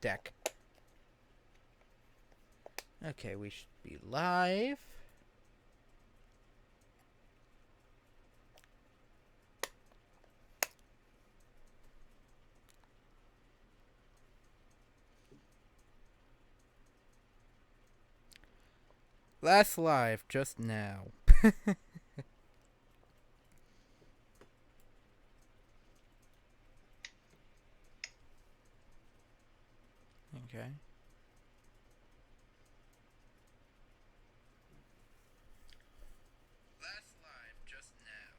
deck. Okay, we should be live. Last live just now. Okay. Last live just now.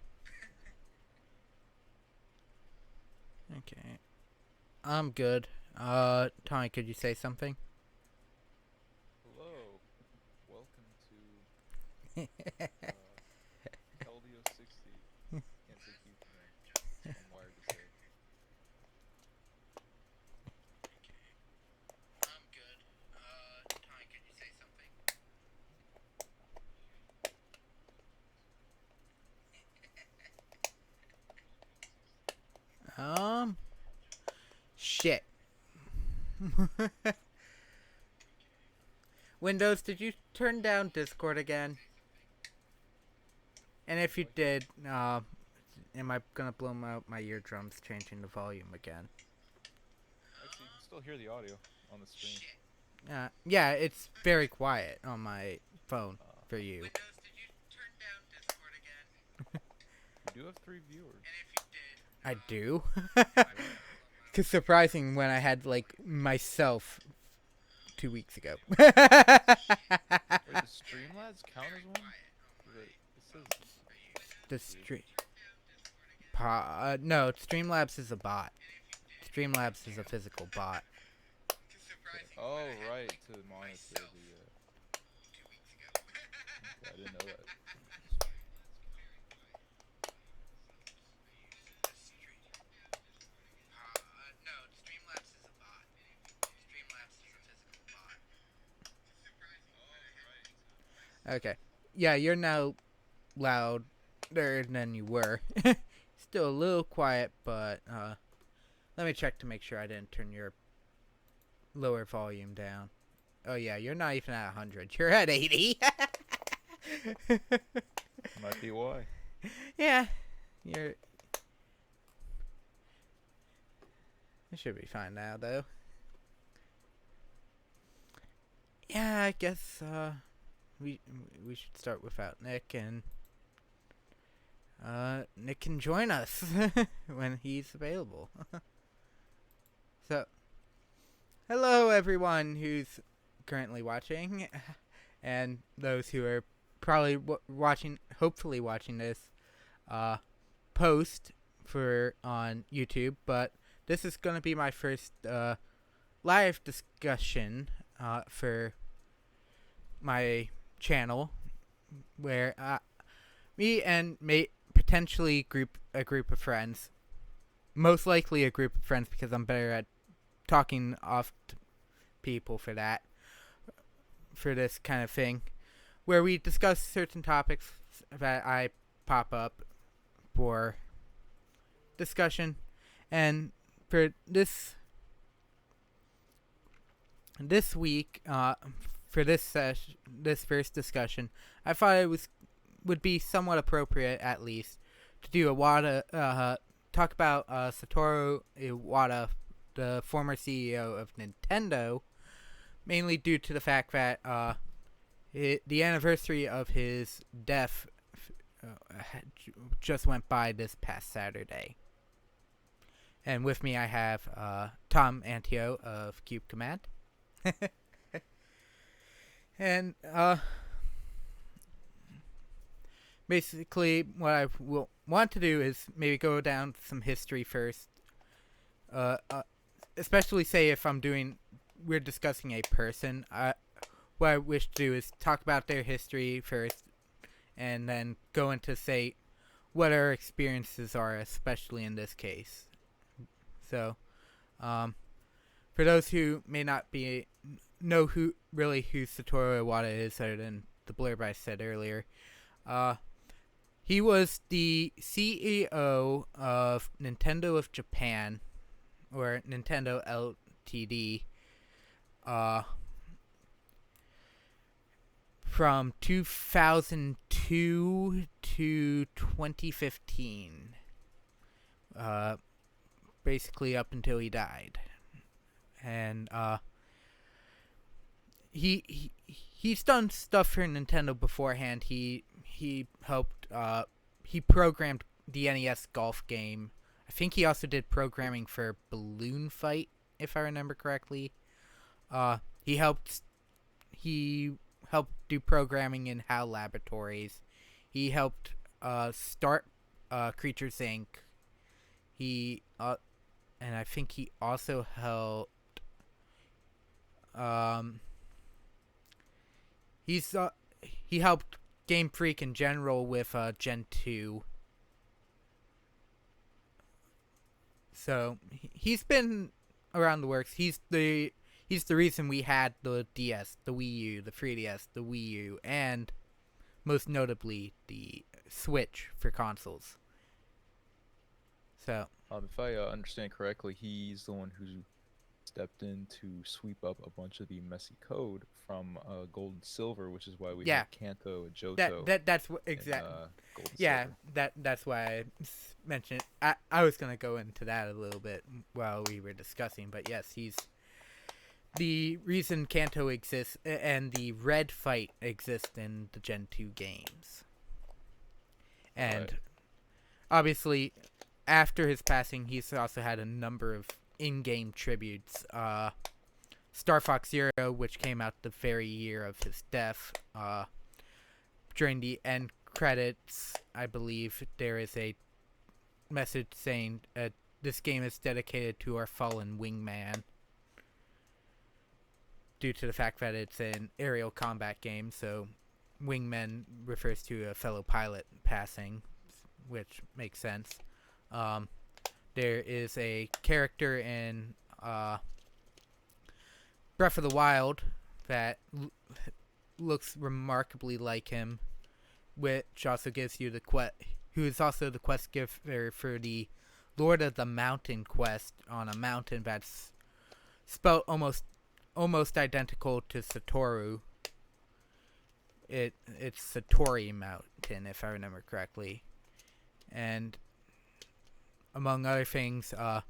Okay. I'm good. Tommy, could you say something? Hello, welcome to LDO 60. Can't say cute command. I'm wired to say. I'm good. Tommy, could you say something? Shit. Windows, did you turn down Discord again? And if you did, am I gonna blow out my eardrums changing the volume again? Actually, you can still hear the audio on the stream. Yeah, it's very quiet on my phone Uh, for you. Windows, did you turn down Discord again? We do have 3 viewers. I do. Cause surprising when I had like myself 2 weeks ago. Wait, the Streamlabs count as one? It says The stream. No, Streamlabs is a bot. Streamlabs is a physical bot. oh, right, to monitor the. Okay, I didn't know that. Okay. Yeah, you're now louder than you were. Still a little quiet, but let me check to make sure I didn't turn your lower volume down. Oh yeah, you're not even at 100. You're at 80. Might be why. Yeah, you're. It should be fine now, though. Yeah, I guess we should start without Nick, and Nick can join us when he's available. So, hello everyone who's currently watching, and those who are probably watching, hopefully watching this post for on YouTube. But this is going to be my first live discussion for my channel, where me and potentially a group of friends, most likely a group of friends because I'm better at talking off to people for this kind of thing, where we discuss certain topics that I pop up for discussion. And for this week, for this first discussion, I thought it would be somewhat appropriate, at least, to do talk about Satoru Iwata, the former CEO of Nintendo, mainly due to the fact that the anniversary of his death just went by this past Saturday. And with me I have Tom Antio of Cube Command. And basically what I will want to do is maybe go down some history first. Especially say if we're discussing a person, what I wish to do is talk about their history first, and then go into say what our experiences are, especially in this case. So, for those who may not know who Satoru Iwata is, other than the blurb I said earlier, he was the CEO of Nintendo of Japan, or Nintendo Ltd., uh, from 2002 to 2015. Basically up until he died. And he's done stuff for Nintendo beforehand. He helped he programmed the NES golf game. I think he also did programming for Balloon Fight, if I remember correctly. He helped do programming in HAL Laboratories. He helped start Creatures Inc. He and I think he also helped he helped Game Freak in general with Gen 2. So he's been around the works. He's the reason we had the DS, the Wii U, the 3DS, the Wii U, and most notably the Switch for consoles. So if I understand correctly, he's the one who stepped in to sweep up a bunch of the messy code from Gold and Silver, which is why we have Kanto and Johto. That's what exactly. Gold and Yeah, Silver. that's why I mentioned it. I was gonna go into that a little bit while we were discussing, but yes, he's the reason Kanto exists and the Red Fight exists in the Gen 2 games. And obviously, after his passing, he's also had a number of in-game tributes. Star Fox Zero, which came out the very year of his death. During the end credits, I believe there is a message saying, this game is dedicated to our fallen wingman. Due to the fact that it's an aerial combat game, so wingman refers to a fellow pilot passing, which makes sense. There is a character in Breath of the Wild that looks remarkably like him, which also gives you the who is also the quest giver for the Lord of the Mountain quest on a mountain that's spelled almost identical to Satoru. It's Satori Mountain, if I remember correctly. And among other things, I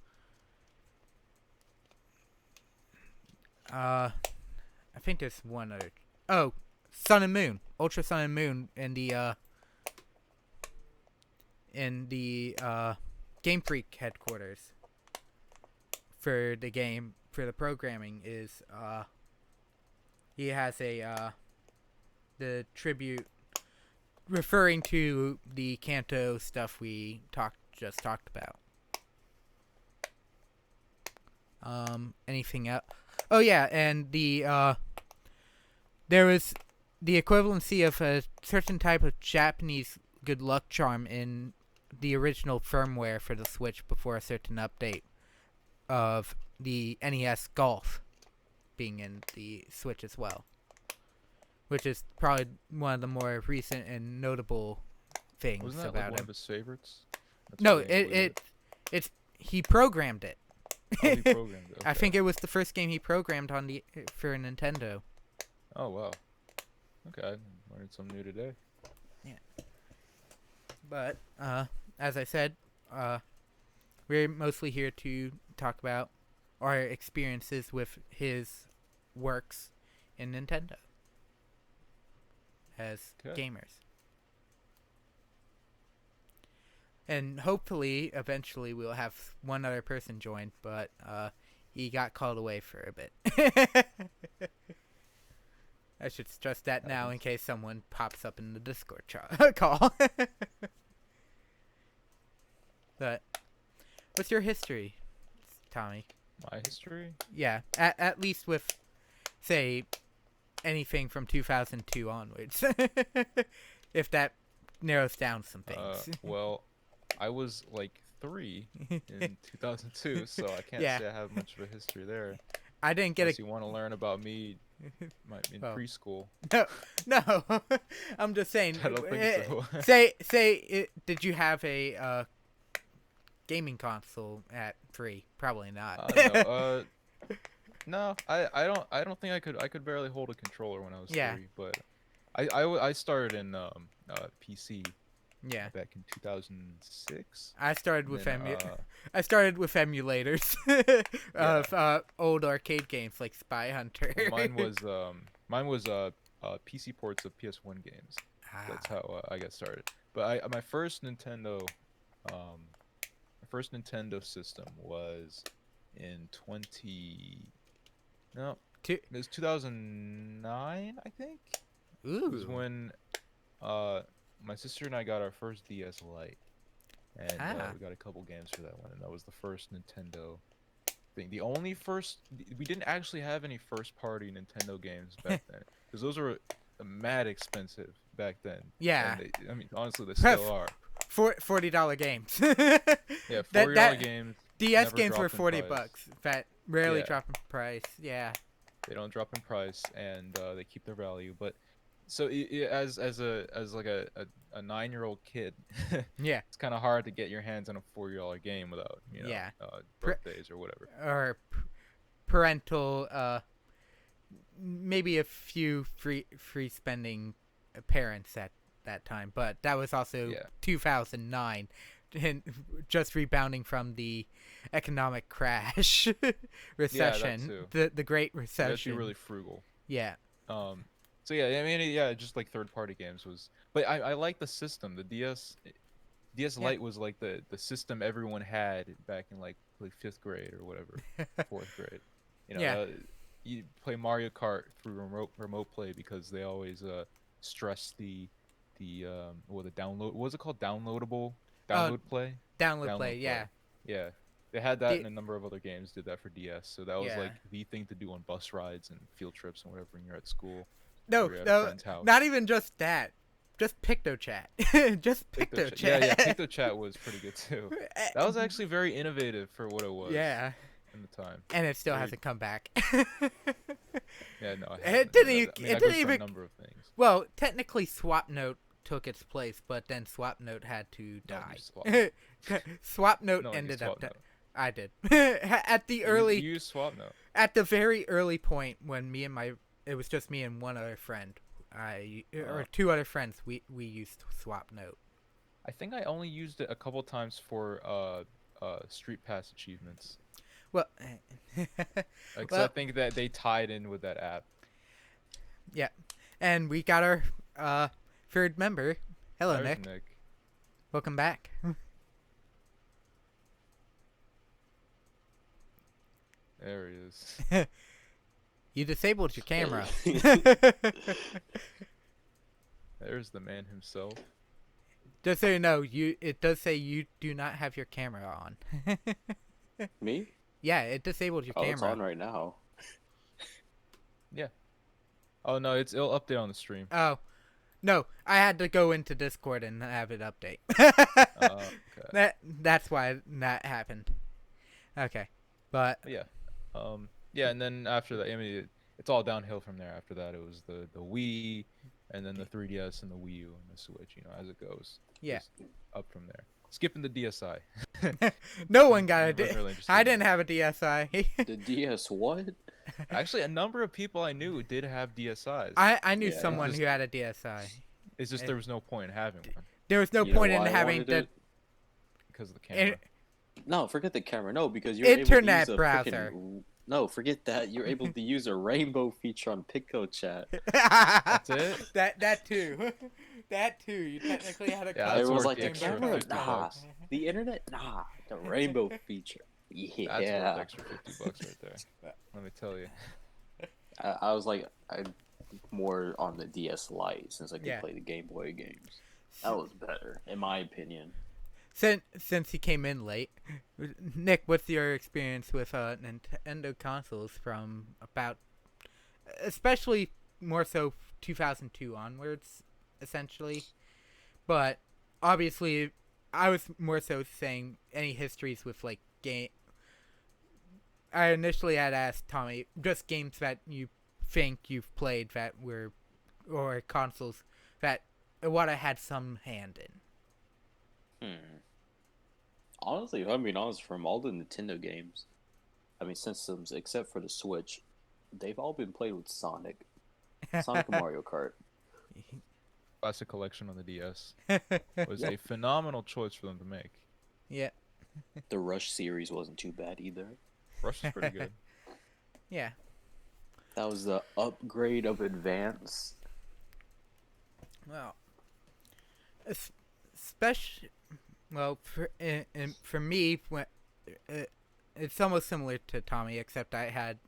think there's one other. Oh, Sun and Moon, Ultra Sun and Moon in the Game Freak headquarters for the game, for the programming is he has a the tribute referring to the Kanto stuff we just talked about. Anything else? Oh yeah, and there was the equivalency of a certain type of Japanese good luck charm in the original firmware for the Switch before a certain update of the NES Golf being in the Switch as well, which is probably one of the more recent and notable things Wasn't that about like one him. of his favorites? No, it's he programmed it. Oh, he programmed it. Okay. I think it was the first game he programmed for Nintendo. Oh wow. Okay, I learned something new today. Yeah. But as I said, we're mostly here to talk about our experiences with his works in Nintendo as gamers. And hopefully, eventually, we'll have one other person join, but he got called away for a bit. I should stress that now in case someone pops up in the Discord call. But what's your history, Tommy? My history? Yeah, at least with, say, anything from 2002 onwards. If that narrows down some things. Well, I was like 3 in 2002, so I can't say I have much of a history there. I didn't get Unless you want to learn about me in preschool. No. I'm just saying. I don't think so. Did you have a gaming console at 3? Probably not. No. No, I don't think I could barely hold a controller when I was Yeah, 3, but I started in PC yeah. back in 2006. I started And with then I started with emulators yeah, of old arcade games like Spy Hunter. well, mine was PC ports of PS1 games. That's Ah, how I got started. But I um my first Nintendo system was in 20 no, two. it was 2009, I think. It was Ooh. when uh my sister and I got our first DS Lite, and Ah. we got a couple games for that one, and that was the first Nintendo thing. The only first we didn't actually have any first party Nintendo games back then, because those were mad expensive back then, Yeah. and I mean honestly they still are. $40 games. Yeah, that $40 that games DS never games were dropped in price. $40. That rarely Yeah, drop in price. Yeah. they don't drop in price, and they keep their value. But so as like a 9-year-old kid, Yeah. it's kind of hard to get your hands on a $40 game without Yeah. Pr- birthdays or whatever. or parental maybe a few free spending parents at that time, but that was also Yeah, 2009 and just rebounding from the economic crash yeah, that recession, too. the great You have to be really recession. frugal. Yeah. Um, so yeah, I mean, yeah, just like third party games was, but I like the system. The DS Yeah. Lite was like the system everyone had back in like fifth grade or whatever, fourth grade. You know, Yeah. you play Mario Kart through remote play because they always stress the download. What was it called? Oh, Download play, download play. download play. Yeah. Yeah, they had that, The and a number of other games did that for DS. So that was yeah. like the thing to do on bus rides and field trips and whatever when you're at school No, or you're at a no, friend's house. not even just that. Just PictoChat. Just PictoChat. Yeah, yeah, PictoChat. PictoChat was pretty good too. That was actually very innovative for what it was Yeah. in the time. And it still Very. hasn't come back. Yeah, no, I it haven't. didn't. I mean, It that didn't goes for a even. number of things. Well, technically, SwapNote took its place, but then SwapNote had to No one die. used SwapNote. SwapNote No one used ended up. SwapNote. I did at the You early, use SwapNote. at the very early point when it was just me and one other friend. Uh, Or two other friends. We used SwapNote. I think I only used it a couple times for Street Pass achievements. Well, Because I well, think that they tied in with that app. yeah, and we got our third member. Hello, There's Nick. Nick. Welcome back. There he is. You disabled your camera. There's the man himself. Just so you know, it does say you do not have your camera on. Me? Yeah, it disabled your Oh, camera. it's on right now. Yeah. Oh no, it'll update on the stream. Oh, no, I had to go into Discord and have it update. Okay. That's why that happened. Okay, but Yeah. Yeah, and then after that, I mean, it's all downhill from there. After that, it was the Wii, and then the 3DS and the Wii U and the Switch. You know, as it goes. yeah, Just up from there. Skipping the DSi. no one got a. Wasn't really interested I in didn't that. have a DSi. The DS what? Actually, a number of people I knew did have DSi's. I knew Yeah. someone Just- who had a DSi. It's just it- there was no point in having one There was no You know point in why I having wanted the it? because of the camera. No, forget the camera. No, because you're Internet able to use browser. No, forget that. You're able to use a rainbow feature on PictoChat. That's it. That too. That too. You technically had a. Yeah, custom that's Everyone's worth like, the the extra camera? 50 Nah. bucks. The internet? Nah. The rainbow feature. That's Yeah. worth extra 50 bucks right there. Let me tell you. I was like, I'm more on the DS Lite since I could Yeah. play the Game Boy games. That was better, in my opinion. Since he came in late, Nick, what's your experience with Nintendo consoles from about, especially more so 2002 onwards, essentially, but obviously, I was more so saying any histories with like game. I initially had asked Tommy just games that you think you've played that were, or consoles that what I had some hand in. Honestly, if I'm being honest, from all the Nintendo games, I mean, systems except for the Switch, they've all been played with Sonic and Mario Kart. Classic Collection on the DS was a phenomenal choice for them to make. Yeah. The Rush series wasn't too bad either. Rush is pretty good. Yeah. That was the upgrade of Advance. Well, especially, well, for me, it's almost similar to Tommy, except I had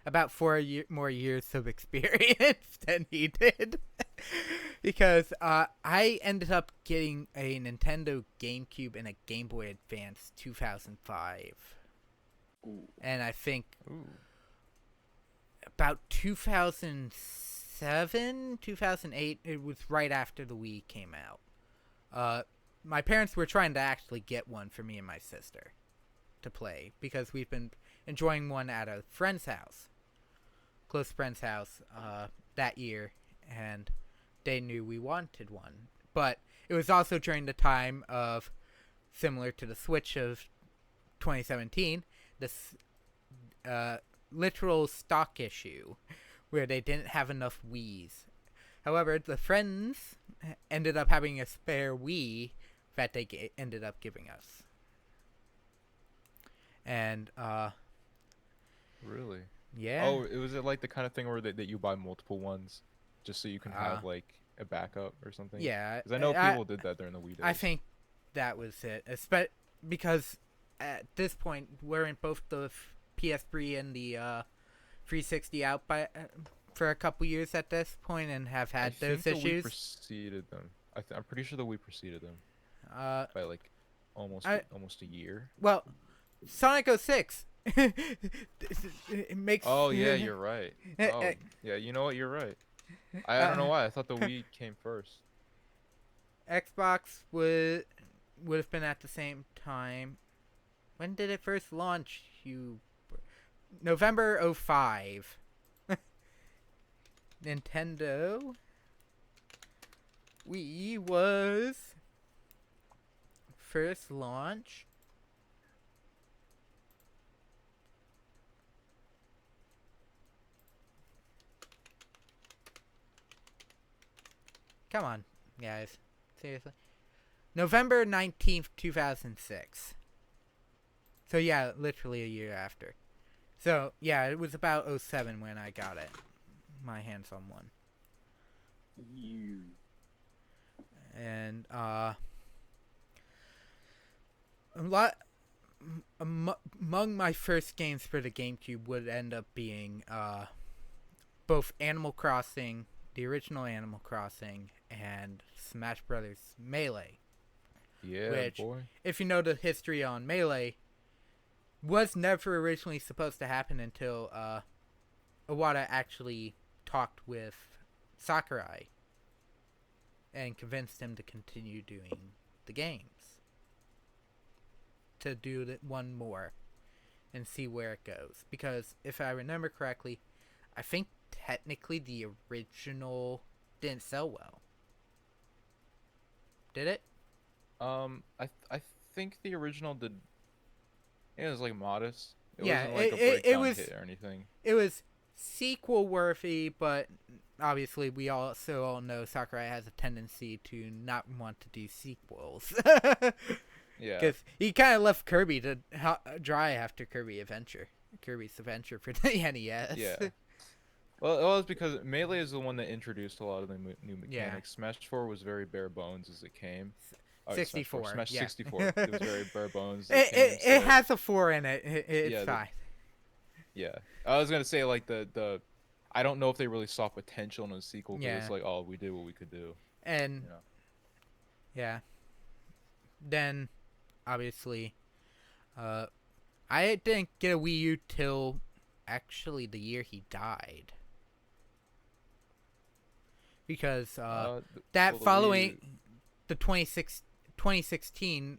about 4 more years of experience than he did. Because I ended up getting a Nintendo GameCube and a Game Boy Advance 2005. Ooh. And I think Ooh. about 2007, 2008, it was right after the Wii came out. My parents were trying to actually get one for me and my sister to play because we've been enjoying one at a friend's house, close friend's house, that year, and they knew we wanted one. But it was also during the time of, similar to the Switch of 2017, this literal stock issue where they didn't have enough Wiis. However, the friends ended up having a spare Wii that they ended up giving us. And, Really? yeah. Oh, was it like the kind of thing where that you buy multiple ones just so you can have like a backup or something? Yeah. Because I know people did that during the Wii days. I think that was it. Because at this point, weren't both the PS3 and the 360 out for a couple years at this point and have had those The Wii issues? preceded them. I'm pretty sure the Wii preceded them by like almost a year. Well, Sonic 06. It makes. Oh yeah, you're right. Oh yeah, you know what? You're right. I don't know why. I thought the Wii came first. Xbox would have been at the same time. When did it first launch? November 05. Nintendo Wii was first launched Come on, guys. Seriously. November 19th, 2006. So, yeah, literally a year after. So, yeah, it was about 07 when I got it. My hands on one. And, among my first games for the GameCube would end up being, both Animal Crossing, the original Animal Crossing, and Smash Brothers Melee. Yeah, which, boy. if you know the history on Melee, was never originally supposed to happen until Iwata actually talked with Sakurai and convinced him to continue doing the games. To do one more and see where it goes. Because if I remember correctly, I think technically the original didn't sell well. Did it? I think the original did. It was like modest. It Yeah, wasn't like a breakdown hit or anything. It was sequel worthy, but obviously we also all know Sakurai has a tendency to not want to do sequels. Yeah. Because he kind of left Kirby to dry after Kirby's Adventure for the NES. Yeah. Well, it was because Melee is the one that introduced a lot of the new mechanics. Yeah. Smash 4 was very bare bones as it came. 64. Smash yeah. 64. It was very bare bones. It has a 4 in it. It's Yeah, fine. Yeah. I was gonna say like the I don't know if they really saw potential in a sequel because it's Yeah. like, oh, we did what we could do. And You know? yeah. Then obviously I didn't get a Wii U till actually the year he died. Because that following the 2016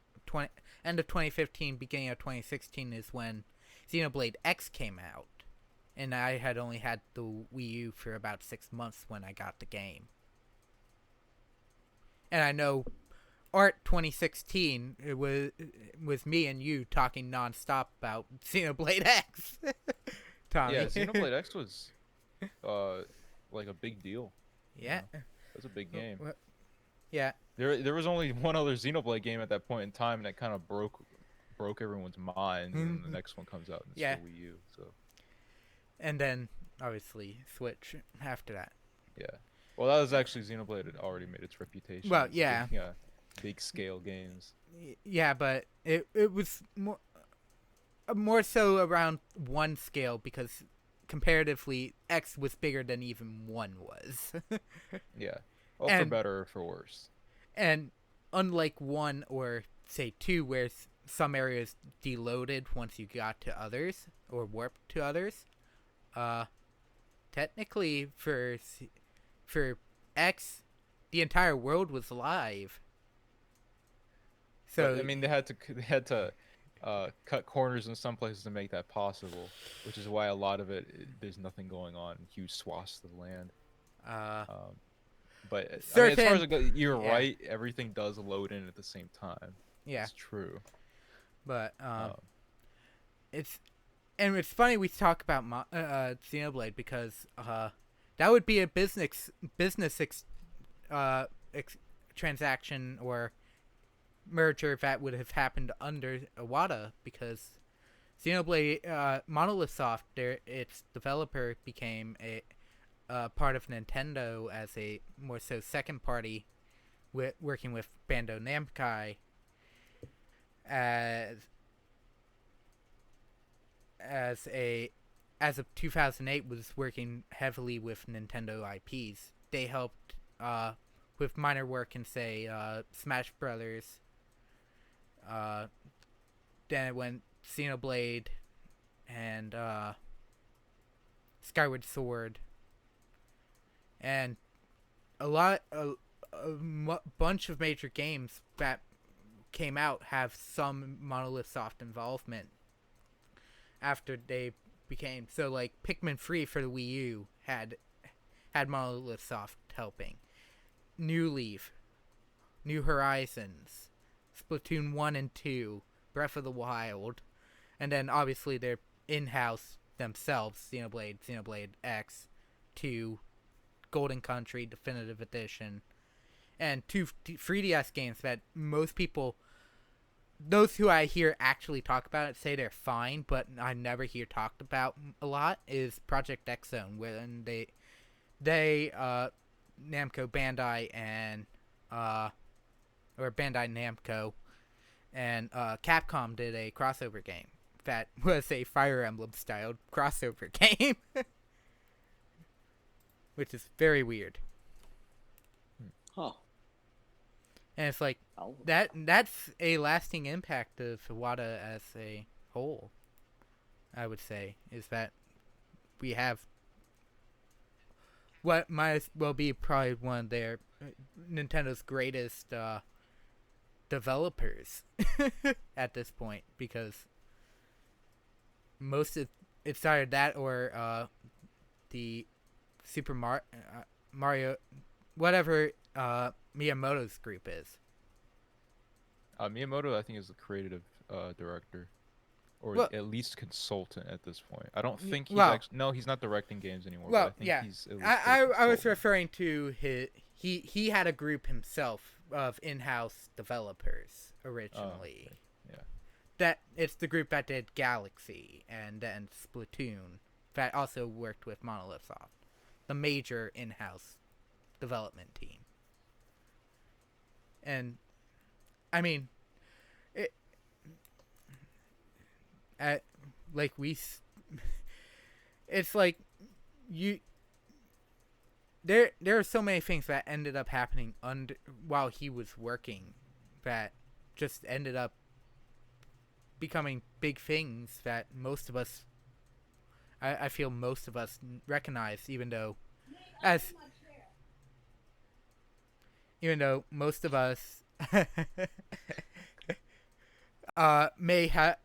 end of 2015, beginning of 2016 is when Xenoblade X came out, and I had only had the Wii U for about 6 months when I got the game. And I know Art 2016, it was me and you talking nonstop about Xenoblade X. Tommy. Yeah, Xenoblade X was like a big deal. Yeah. It was a big game. Yeah. There was only one other Xenoblade game at that point in time, and that kind of broke everyone's minds. And then the next one comes out, and it's for Wii U. So. And then obviously Switch after that. Yeah. Well, that was actually Xenoblade had already made its reputation. Well, yeah. Making, big scale games. Yeah, but it was more so around one scale because comparatively X was bigger than even 1 was. Yeah. Well, for better or for worse. And unlike 1 or say 2 where some areas deloaded once you got to others or warped to others, technically for X the entire world was live. So but, I mean they had to cut corners in some places to make that possible, which is why a lot of there's nothing going on, huge swaths of land. But I mean, as far as it goes, you're right. Everything does load in at the same time. Yeah, it's true. But it's funny we talk about Xenoblade because that would be a business transaction or merger that would have happened under Iwata, because Xenoblade Monolith Soft, its developer, became a part of Nintendo as a more so second party, working with Bandai Namco as of 2008 was working heavily with Nintendo IPs. They helped with minor work in say Smash Brothers. Then it went Xenoblade and Skyward Sword, and a bunch of major games that came out have some Monolith Soft involvement after they became so, like Pikmin 3 for the Wii U had Monolith Soft helping. New Leaf, New Horizons, Splatoon 1 and 2, Breath of the Wild, and then obviously their in-house themselves, Xenoblade X, 2, Golden Country Definitive Edition, and 2 3DS games that most people, those who I hear actually talk about it, say they're fine, but I never hear talked about a lot, is Project X Zone, when they Namco Bandai and or Bandai Namco and Capcom did a crossover game that was a Fire Emblem styled crossover game, which is very weird. Huh. And it's like that's a lasting impact of Iwata as a whole, I would say, is that we have what might as well be probably one of their Nintendo's greatest developers at this point, because most of it's either that or the Super Mario whatever Miyamoto's group is. Miyamoto, I think, is the creative director, or at least consultant at this point. I don't think he's he's not directing games anymore. Well, but I think he's at least I was referring to he had a group himself of in-house developers originally. Oh, okay. Yeah. That it's the group that did Galaxy and then Splatoon that also worked with Monolith Soft, the major in-house development team. And I mean, it's like there are so many things that ended up happening while he was working that just ended up becoming big things that most of us, I feel most of us recognize, even though most of us may have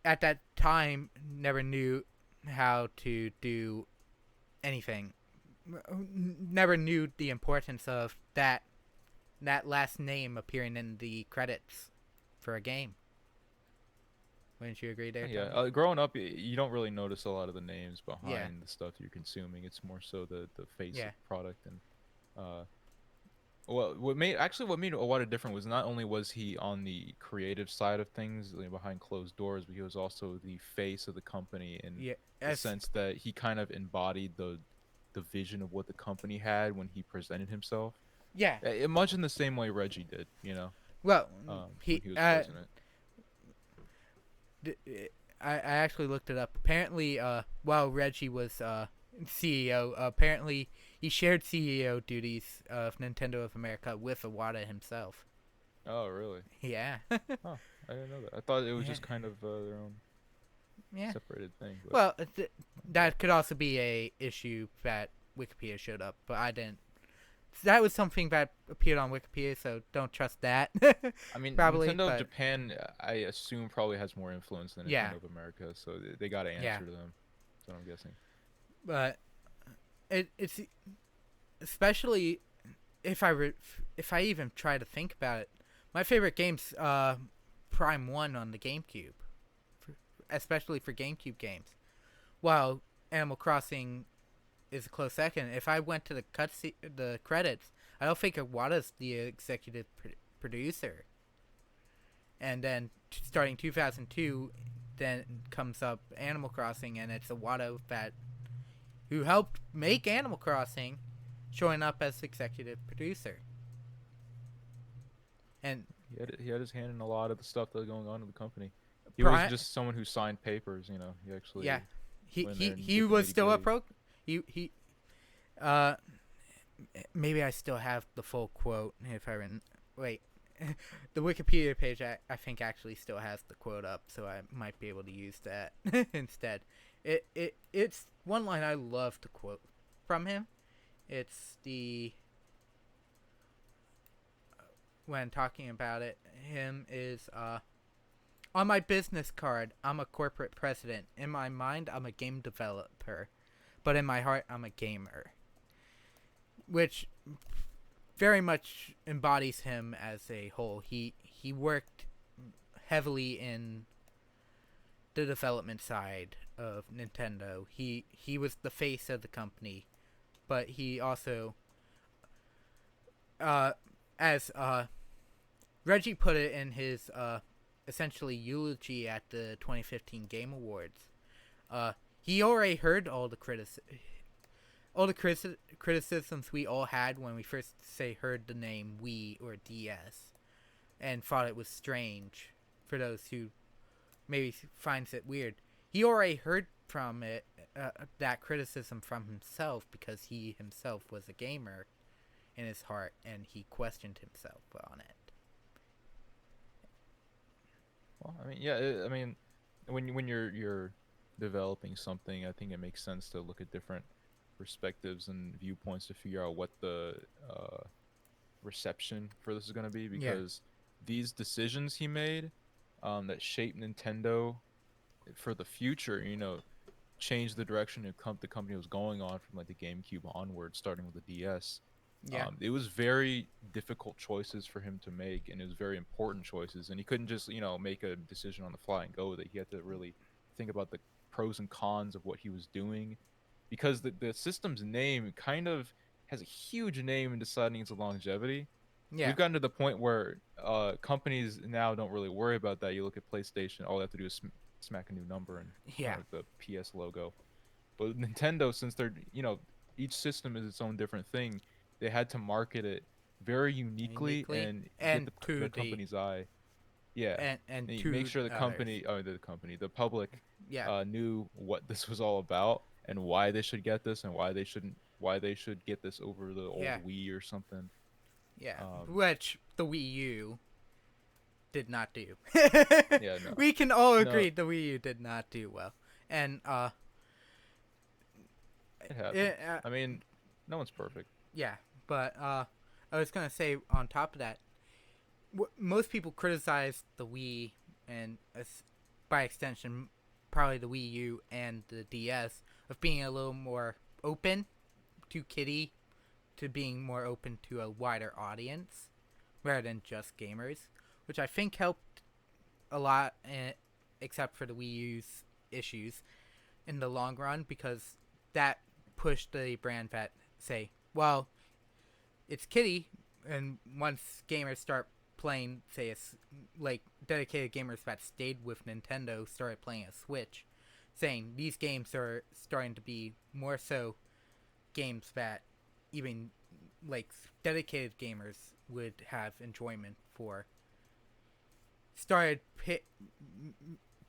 at that time never knew how to do anything, never knew the importance of that that last name appearing in the credits for a game. Wouldn't you agree there, Yeah, Tony? growing up, you don't really notice a lot of the names Yeah, behind the stuff you're consuming. It's more so the face of yeah, the product. And uh, well, what made Iwata different was not only was he on the creative side of things, like, behind closed doors, but he was also the face of the company in yeah. the As sense that he kind of embodied the vision of what the company had when he presented himself. yeah. Much in the same way Reggie did, you know, Well, when he he was president. I actually looked it up. Apparently, while Reggie was CEO, apparently he shared CEO duties of Nintendo of America with Iwata himself. Oh, really? Yeah, Oh, I didn't know that. I thought it was yeah, just kind of their own yeah. separated thing. But Well, okay. that could also be a issue that Wikipedia showed up, but I didn't. That was something that appeared on Wikipedia, so don't trust that. I mean, Probably, Nintendo of but Japan, I assume, probably has more influence than yeah, Nintendo of America, so they got to yeah. answer to them. That's what I'm guessing. But it's especially if I even try to think about it, my favorite game's Prime One on the GameCube, especially for GameCube games. While Animal Crossing is a close second. If I went to the credits, I don't think Iwata's the executive producer. And then starting 2002, then comes up Animal Crossing, and it's Iwata that who helped make Animal Crossing, showing up as executive producer. And He had his hand in a lot of the stuff that was going on in the company. He was Brian, just someone who signed papers, you know. He yeah, actually went in there and he did the was nitty still a gritty. pro. He uh maybe I still have the full quote if I wait. The Wikipedia page I think actually still has the quote up, so I might be able to use that instead. It's one line I love to quote from him. It's the when talking about it, him is on my business card, I'm a corporate president. In my mind, I'm a game developer, but in my heart, I'm a gamer, which very much embodies him as a whole. He worked heavily in the development side of Nintendo. He was the face of the company, but he also uh as Reggie put it in his essentially eulogy at the 2015 Game Awards. He already heard all the criticisms we all had when we first heard the name Wii or DS, and thought it was strange for those who maybe finds it weird. He already heard from it that criticism from himself because he himself was a gamer in his heart and he questioned himself on it. Well, I mean, yeah, I mean, when you're developing something, I think it makes sense to look at different perspectives and viewpoints to figure out what the reception for this is going to be, Yeah, because these decisions he made, that shaped Nintendo for the future, you know, changed the direction the company was going on from like the GameCube onward, starting with the DS. yeah, It was very difficult choices for him to make, and it was very important choices, and he couldn't just, you know, make a decision on the fly and go with it. He had to really think about the pros and cons of what he was doing, because the system's name kind of has a huge name in deciding its longevity. yeah, We've gotten to the point where companies now don't really worry about that. You look at PlayStation, all they have to do is smack a new number in yeah. front of the PS logo. But Nintendo, since they're, you know, each system is its own different thing, they had to market it very uniquely Uniquely and get and to the the company's eye. Yeah, and and make to sure the others. company, oh, the company, the public, Yeah, knew what this was all about and why they should get this and why they shouldn't, why they should get this over the old yeah, Wii or something. yeah. Um, Which the Wii U did not do. yeah, no, We can all no, agree the Wii U did not do well. And it happens. it, I mean, no one's perfect. yeah, but I was gonna say on top of that, most people criticize the Wii and by extension probably the Wii U and the DS of being a little more open to kiddie, to being more open to a wider audience. rather than just gamers, which I think helped a lot, except for the Wii U's issues in the long run, because that pushed the brand that say, well, it's kiddie, and once gamers start playing, say, like dedicated gamers that stayed with Nintendo started playing a Switch, saying these games are starting to be more so games that even like dedicated gamers would have enjoyment for.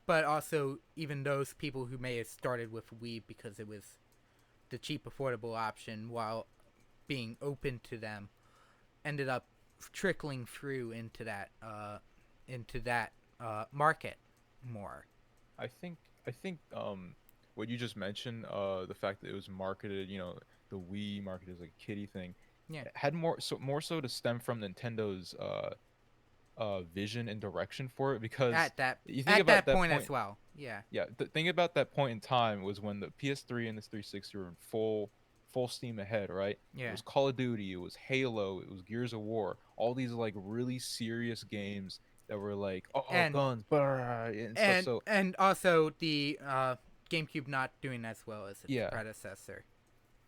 But also even those people who may have started with Wii because it was the cheap, affordable option, while being open to them, ended up trickling through into that market more. I think what you just mentioned, the fact that it was marketed, the Wii marketed as like a kiddie thing, Yeah, had more so to stem from Nintendo's vision and direction for it, because you think at about that that point point. as well. Yeah, Yeah, the thing about that point in time was when the PS3 and the 360 were in full steam ahead, right? It yeah. was Call of Duty, it was Halo, it was Gears of War, all these like really serious games that were like, oh, and guns, brr, and stuff. So and also the GameCube not doing as well as its yeah, predecessor.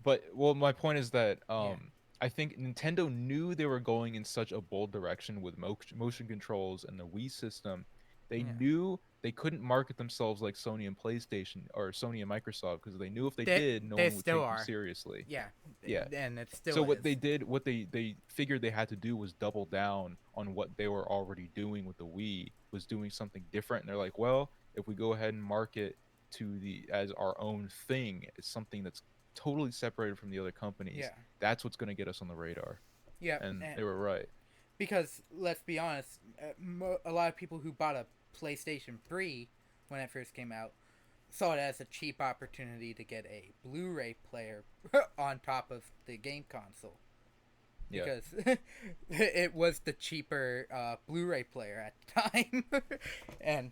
but well, my point is that Yeah, I think Nintendo knew they were going in such a bold direction with motion controls and the Wii system. They yeah. knew they couldn't market themselves like Sony and PlayStation, or Sony and Microsoft, because they knew if they did, no They one would still take them are. seriously. Yeah, Yeah. and it So still what is. they did, what they figured they had to do was double down on what they were already doing with the Wii, was doing something different. And they're like, well, if we go ahead and market to the as our own thing, it's something that's totally separated from the other companies. Yeah, That's what's going to get us on the radar. yeah. And they were right. Because let's be honest, a lot of people who bought a PlayStation 3 when it first came out saw it as a cheap opportunity to get a Blu-ray player on top of the game console, Yeah. because it was the cheaper Blu-ray player at the time. And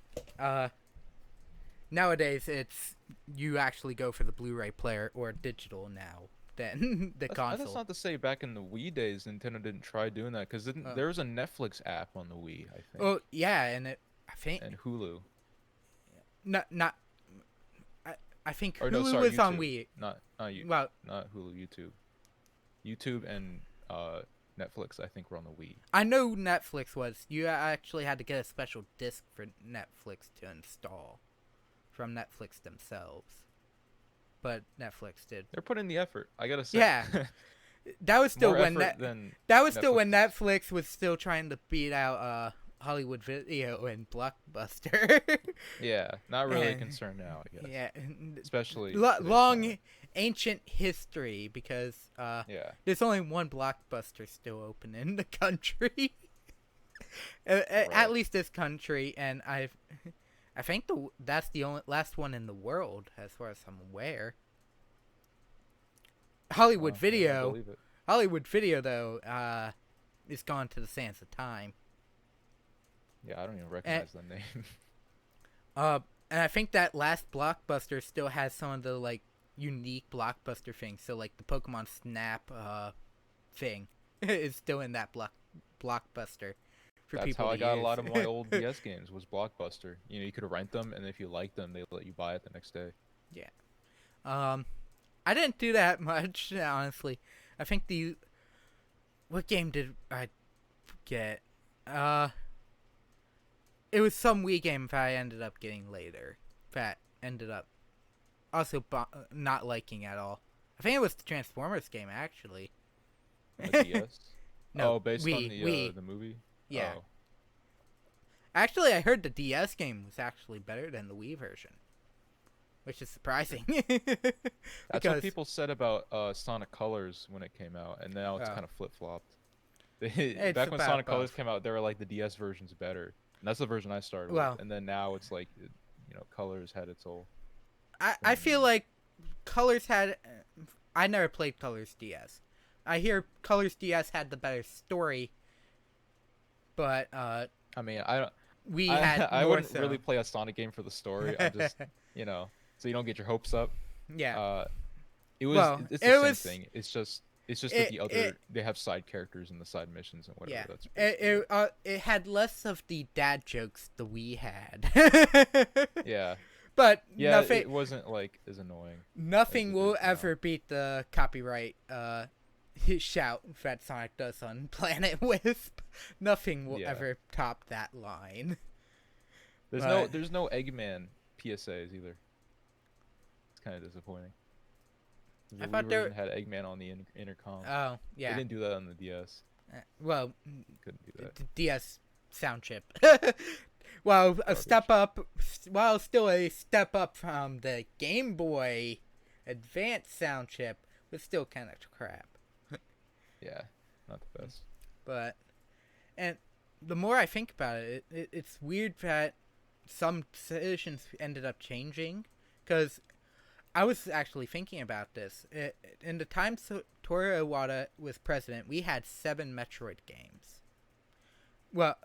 nowadays it's you actually go for the Blu-ray player or digital now than the console. That's not to say back in the Wii days Nintendo didn't try doing that, because there was a Netflix app on the Wii, I think, Oh yeah, and I think and Hulu. not I think Or no, Hulu sorry, was on YouTube. Wii. Not you, Well, not Hulu, YouTube and Netflix, I think, were on the Wii. I know Netflix was. You actually had to get a special disc for Netflix to install from Netflix themselves. But Netflix did. They're putting the effort, I gotta say. Yeah, that was still More when effort than that was still when Netflix. Netflix was still trying to beat out Hollywood Video and Blockbuster. Yeah, not really And- concerned now, I guess. Yeah, Especially today's long climate. ancient history, because Yeah. there's only one Blockbuster still open in the country. At Right. least this country, and I think that's the only last one in the world, as far as I'm aware. Hollywood Well, yeah, I Video, believe it. Hollywood Video though, is gone to the sands of time. Yeah, I don't even recognize the name. And I think that last Blockbuster still has some of the like unique Blockbuster things. So like the Pokemon Snap thing is still in that Blockbuster for That's people how to I got a use. lot of my old DS games, was Blockbuster. You could rent them, and if you liked them, they let you buy it the next day. I didn't do that much, honestly. I think what game did I get? It was some Wii game that I ended up getting later. That ended up also not liking at all. I think it was the Transformers game, actually. On the DS. No, Oh, based on Wii. the movie. Yeah. Oh. Actually, I heard the DS game was actually better than the Wii version, which is surprising. That's what people said about Sonic Colors when it came out, and now it's Oh. kind of flip flopped. It's Back when about Sonic Colors both. came out, they were like the DS version's better, and that's the version I started Well- with. And then now it's like, Colors had its whole. I feel like Colors had. I never played Colors DS. I hear Colors DS had the better story, but I mean, I don't. we I, had I more wouldn't so. really play a Sonic game for the story. I'm just, so you don't get your hopes up. Yeah. It was. Well, It's it the was- same thing. It's just It's just that it they have side characters in the side missions and whatever. yeah, That's basically it had less of the dad jokes the Wii had. yeah. But Yeah, nothing it wasn't like as annoying as nothing it will is now. ever beat the copyright shout that Sonic does on Planet Wisp. Nothing will Yeah. ever top that line. There's no Eggman PSAs either. It's kind of disappointing. The I Wii thought there. version had Eggman on the intercom. Oh They yeah. didn't do that on the DS. Well, Couldn't do that. the DS sound chip. Well, a step up. Well, still a step up from the Game Boy Advance sound chip, but still kind of crap. Yeah, not the best. But, and the more I think about it, it's weird that some decisions ended up changing. Because I was actually thinking about this. In the time Satoru Iwata was president, we had 7 Metroid games. Well,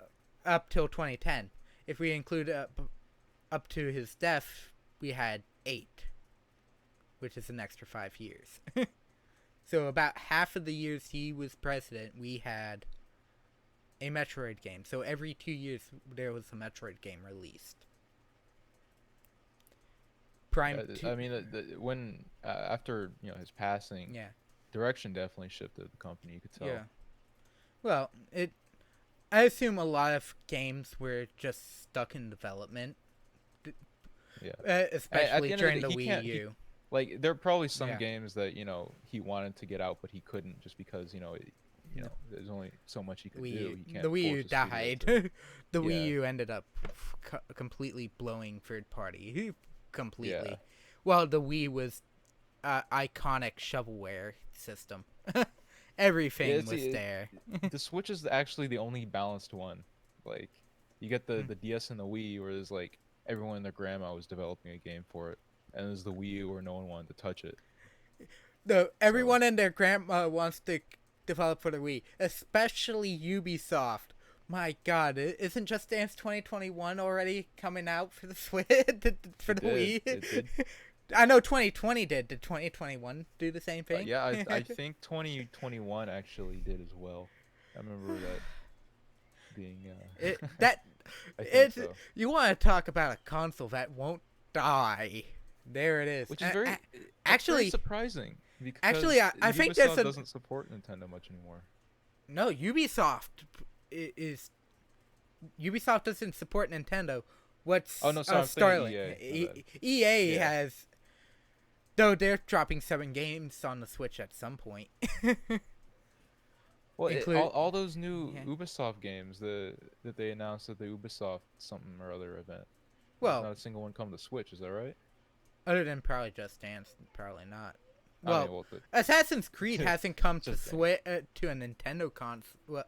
up till 2010. If we include up to his death, we had 8. Which is an extra 5 years. So about half of the years he was president, we had a Metroid game. So every 2 years there was a Metroid game released. I mean, when after his passing, Yeah. direction definitely shifted the company. You could tell. Yeah. Well, I assume a lot of games were just stuck in development. Yeah. Especially end of during the the day, Wii U. Like there are probably some Yeah. games that he wanted to get out, but he couldn't just because there's only so much he could do. He can't The Wii U force a studio died. to- The Yeah. Wii U ended up completely blowing third party. Completely. Yeah. Well, the Wii was iconic shovelware system. Everything it's- was it- there. The Switch is actually the only balanced one. Like you get the DS and the Wii, where there's like everyone and their grandma was developing a game for it, and there's the Wii U where no one wanted to touch it. No, everyone and their grandma wants to develop for the Wii, especially Ubisoft. My God, isn't Just Dance 2021 already coming out for the Switch for the Wii? It did. I know 2020 did. Did 2021 do the same thing? Yeah, I think 2021 actually did as well. I remember that being. I think so. You want to talk about a console that won't die? There it is. Which is very actually surprising. Because actually, I think there's Ubisoft doesn't support Nintendo much anymore. No, Ubisoft is Ubisoft doesn't support Nintendo. What's Oh no, sorry, I'm Starlink? saying EA. EA Yeah. has, though they're dropping 7 games on the Switch at some point. Well, Include- all those new Yeah. Ubisoft games that they announced at the Ubisoft something or other event. Well, not a single one come to Switch. Is that right? other than probably Just Dance, probably not. I Well, mean, Assassin's Creed hasn't come to Just Dance. Switch to a Nintendo console. Well,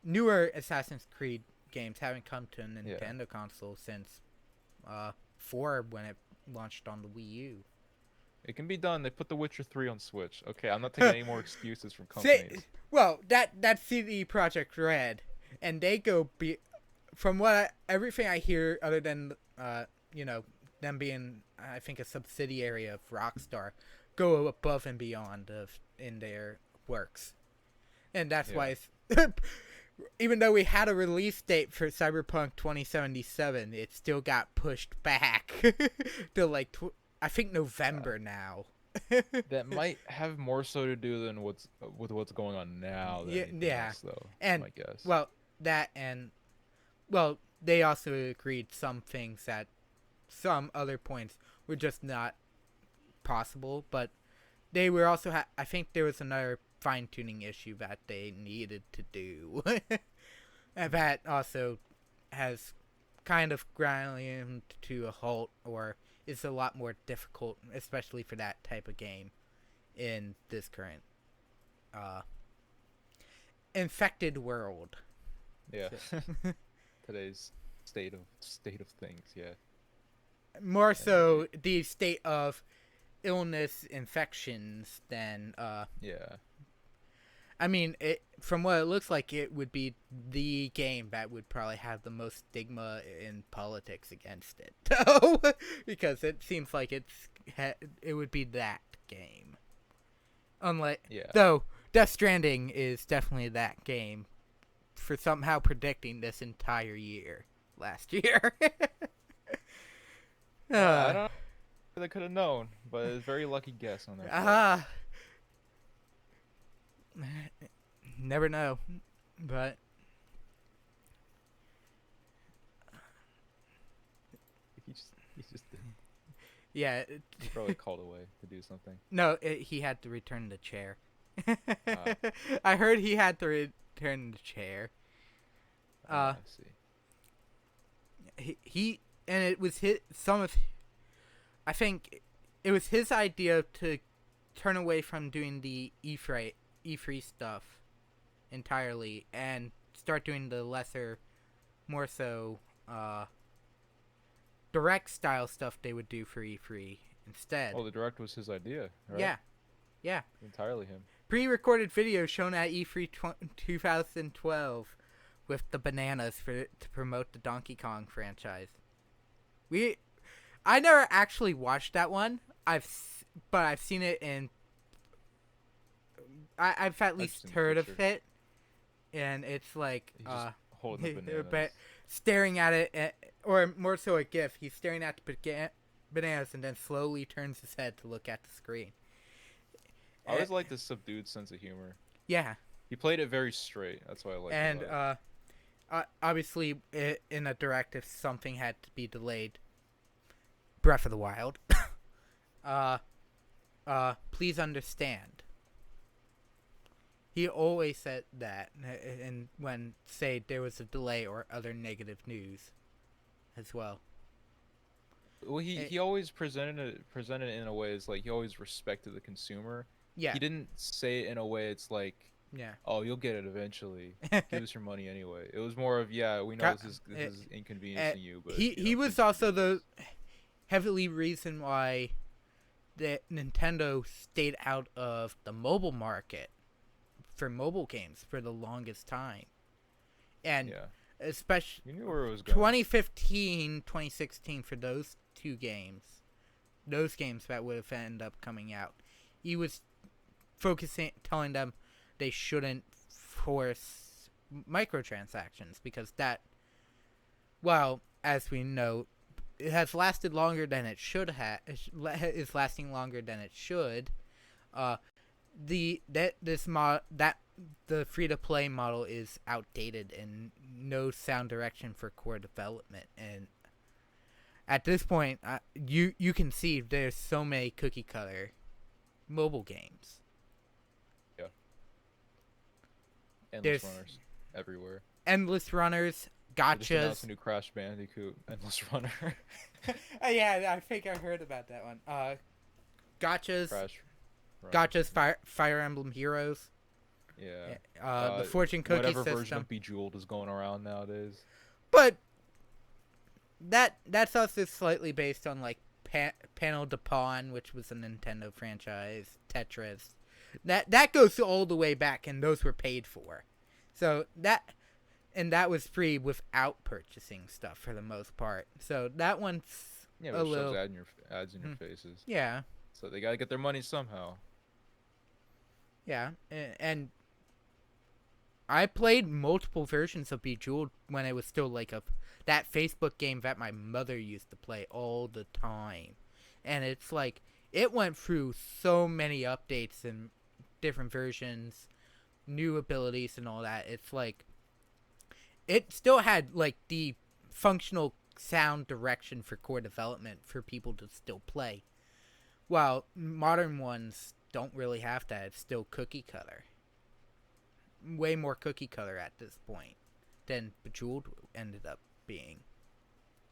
newer Assassin's Creed games haven't come to a Nintendo console since 4 when it launched on the Wii U. it can be done. They put The Witcher 3 on Switch. Okay, I'm not taking any more excuses from companies. Well, that's CD Projekt Red, and they go from everything I hear, other than them being, I think, a subsidiary of Rockstar, go above and beyond in their works, and that's why even though we had a release date for Cyberpunk 2077, it still got pushed back to like I think November now. That might have more so to do than what's going on now. Than anything else, though. And I guess. well, that and well, they also agreed some things at some other points were just not possible, but they were also I think there was another fine-tuning issue that they needed to do. And that also has kind of ground to a halt, or is a lot more difficult, especially for that type of game in this current infected world. Yeah. Today's state of things. Yeah. More so the state of illness, infections than Yeah. I mean, from what it looks like, it would be the game that would probably have the most stigma in politics against it, because it seems like it would be that game. Unlike Yeah. though, Death Stranding is definitely that game for somehow predicting this entire year last year. I don't know if they could have known, but it's a very lucky guess on their part. Ah, never know, but He's just yeah, he's probably called away to do something. no, he had to return the chair. Ah. I heard he had to return the chair. I see. He and it was I think it was his idea to turn away from doing the E3 stuff entirely and start doing the lesser, more so direct style stuff they would do for E3 instead. Oh, the direct was his idea, right? Yeah. Entirely him. Pre-recorded video shown at E3 2012 with the bananas to promote the Donkey Kong franchise. I never actually watched that one. But I've seen it in. I've at least heard of it, and it's like He's just holding the bananas. but staring at it, or more so a GIF. He's staring at the bananas and then slowly turns his head to look at the screen. I always like this subdued sense of humor. Yeah. He played it very straight. That's why I like it. And obviously, in a direct, if something had to be delayed, Breath of the Wild. Please understand. He always said that, and when say there was a delay or other negative news, as well. Well, he always presented it in a way it's like he always respected the consumer. Yeah. He didn't say it in a way it's like, Yeah. oh, you'll get it eventually. Give us your money anyway. It was more of, yeah, we know this is inconveniencing you, but he was also the heavily reason why that Nintendo stayed out of the mobile market for mobile games for the longest time. And yeah, especially you knew where it was going. 2015, 2016 for those two games. Those games that would have ended up coming out. He was telling them they shouldn't force microtransactions because that, well, as we know, it has lasted longer than it should have. Is lasting longer than it should. The free to play model is outdated and no sound direction for core development. And at this point, you can see there's so many cookie cutter mobile games. Yeah. Endless runners everywhere. Endless runners, They just gotchas. announced a new Crash Bandicoot Endless Runner. Yeah, I think I heard about that one. Gotchas. Crash. Gotchas, Fire Emblem Heroes. Yeah. The fortune cookie whatever system. version of Bejeweled is going around nowadays. But that's also slightly based on like Panel de Pon, which was a Nintendo franchise, Tetris. That goes all the way back, and those were paid for. So that was free without purchasing stuff for the most part. So that one's Yeah, a but it little shoves ads in your faces. yeah. So they gotta get their money somehow. Yeah, and I played multiple versions of Bejeweled when it was still like that Facebook game that my mother used to play all the time. And it's like, it went through so many updates and different versions, new abilities and all that. It's like, it still had like the functional sound direction for core development for people to still play. While modern ones don't really have that. It's still cookie cutter. Way more cookie cutter at this point than Bejeweled ended up being.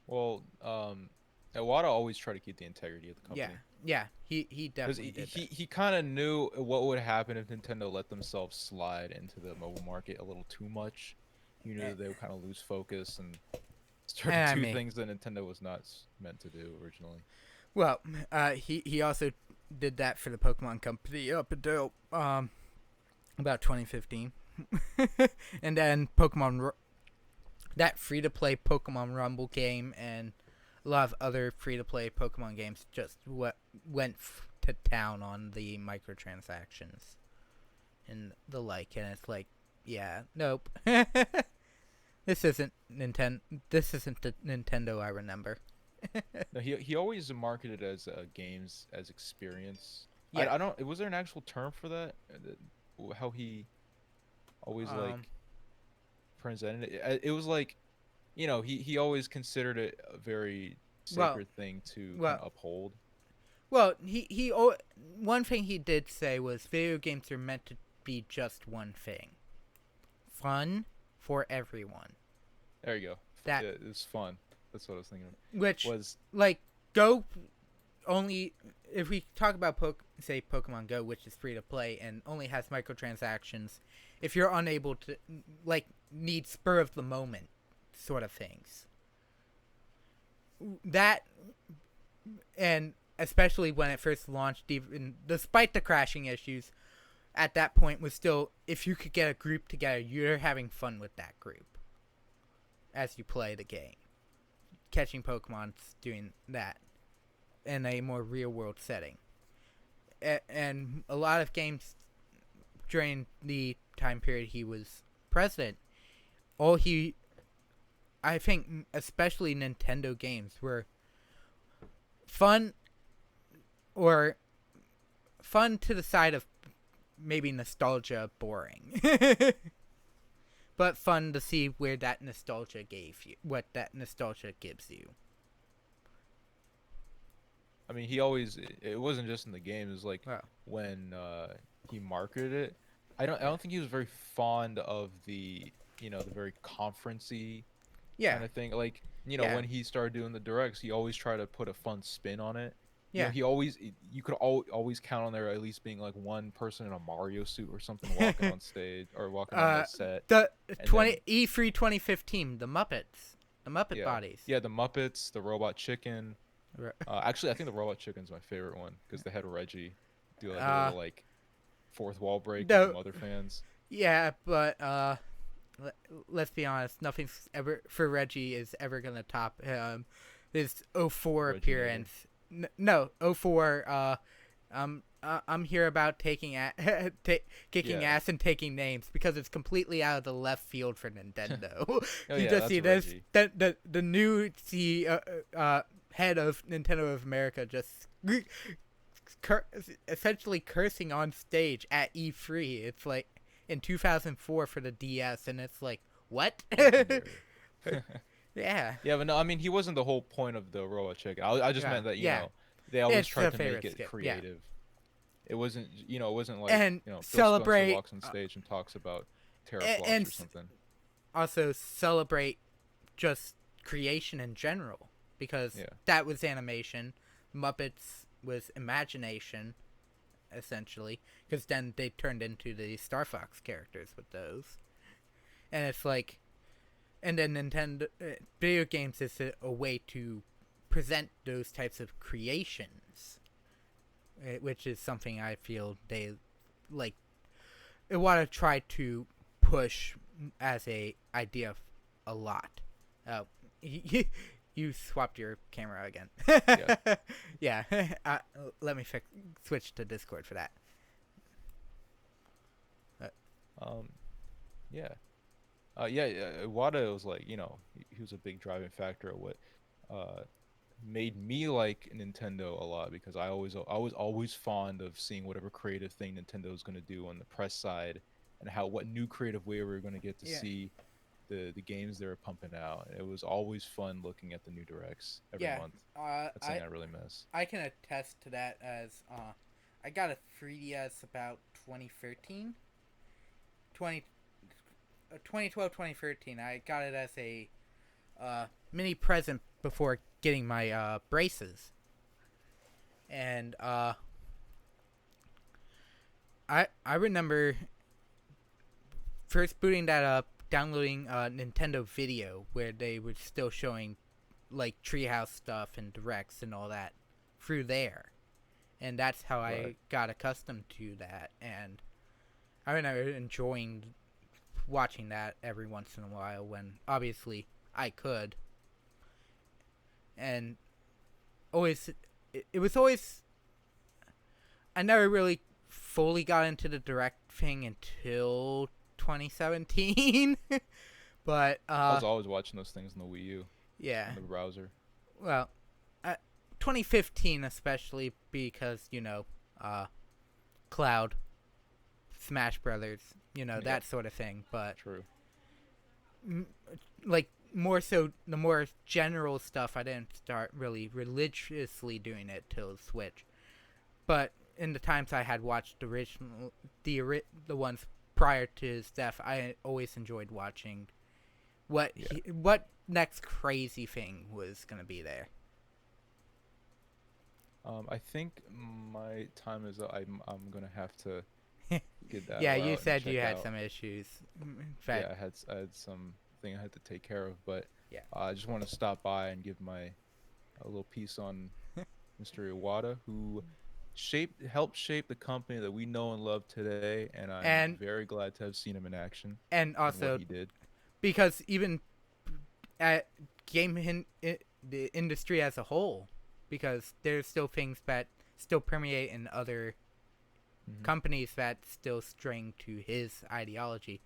Well, Iwata always tried to keep the integrity of the company. Yeah. He definitely did that. He kind of knew what would happen if Nintendo let themselves slide into the mobile market a little too much. You knew that they would kind of lose focus and start to do things that Nintendo was not meant to do originally. Well, he also did that for the Pokemon Company up until about 2015, and then that free-to-play Pokemon Rumble game and a lot of other free-to-play Pokemon games just went to town on the microtransactions and the like, and it's like, yeah, nope. This isn't Nintendo. This isn't the Nintendo I remember. No, he always marketed as games as experience. Yeah. I don't. Was there an actual term for that? How he always like Um. presented it. It was like, he always considered it a very Well. sacred thing to kind Well. of uphold. Well. One thing he did say was video games are meant to be just one thing: fun for everyone. There you go. That It was fun. That's what I was thinking of. which Was like Go only if we talk about say Pokemon Go, which is free to play and only has microtransactions, if you're unable to like need spur of the moment sort of things. That and especially when it first launched, even despite the crashing issues, at that point was still, if you could get a group together, you're having fun with that group as you play the game. Catching Pokemon, doing that in a more real world setting. And a lot of games during the time period he was president, I think especially Nintendo games were fun, or fun to the side of maybe nostalgia boring. But fun to see where that nostalgia what that nostalgia gives you. I mean, he always. It wasn't just in the game. It was like Wow. when he marketed it. I don't think he was very fond of the the very conferencey Yeah. kind of thing. Like Yeah. when he started doing the directs, he always tried to put a fun spin on it. Yeah. You could always count on there at least being like one person in a Mario suit or something walking on stage or walking on the set. The And 20 E3 2015, the Muppet Yeah. bodies. Yeah, the Muppets, the Robot Chicken. Right. Actually, I think the Robot Chicken's my favorite one because they had Reggie do like a Uh, little like fourth wall break no. with some other fans. Yeah, but let's be honest, nothing ever for Reggie is ever gonna top his '04 Reggie appearance. No, '04. I'm here about taking kicking Yeah. ass and taking names because it's completely out of the left field for Nintendo. Oh, You yeah, just that's see this Reggie. the new head of Nintendo of America just essentially cursing on stage at E3. It's like in 2004 for the DS, and it's like, what? Legendary. Yeah. Yeah, but no, I mean he wasn't the whole point of the Robot Chicken. I just Yeah, meant that yeah. they always It's tried the to favorite make it skit, yeah. creative. It wasn't it wasn't like And Phil Spencer celebrate walks on stage and talks about teraflops and or something. also celebrate just creation in general, because Yeah. that was animation. Muppets was imagination, essentially, because then they turned into the Star Fox characters with those. And it's like, and then Nintendo video games is a way to present those types of creations, which is something I feel they like want to try to push as a idea a lot. You swapped your camera again. Yeah. Yeah. Let me switch to Discord for that. Yeah. Yeah, Iwata was like, he was a big driving factor of what made me like Nintendo a lot, because I was always fond of seeing whatever creative thing Nintendo was going to do on the press side, and what new creative way we were going to get to see the games they were pumping out. It was always fun looking at the new directs every month. That's something I really miss. I can attest to that, as I got a 3DS about 2013. 2012, 2013. I got it as a mini present before getting my braces. And I remember first booting that up, downloading Nintendo Video, where they were still showing like Treehouse stuff and directs and all that through there. And that's how I got accustomed to that. And I remember enjoying watching that every once in a while when obviously I could. And it was always I never really fully got into the direct thing until 2017. But I was always watching those things on the Wii U yeah, in the browser. well, 2015 especially because Cloud, Smash Brothers, that sort of thing. But True. like more so the more general stuff, I didn't start really religiously doing it till Switch. But in the times I had watched the ones prior to his death, I always enjoyed watching what next crazy thing was gonna be there. I think my time is up. I'm gonna have to get that. Yeah, out you and said you check had out. some issues. In Yeah, fact, I had something I had to take care of, but yeah. I just want to stop by and give a little piece on Mr. Iwata, who helped shape the company that we know and love today, and I'm And very glad to have seen him in action and and what also he did. because even at the industry as a whole, because there's still things that still permeate in other companies that still string to his ideology.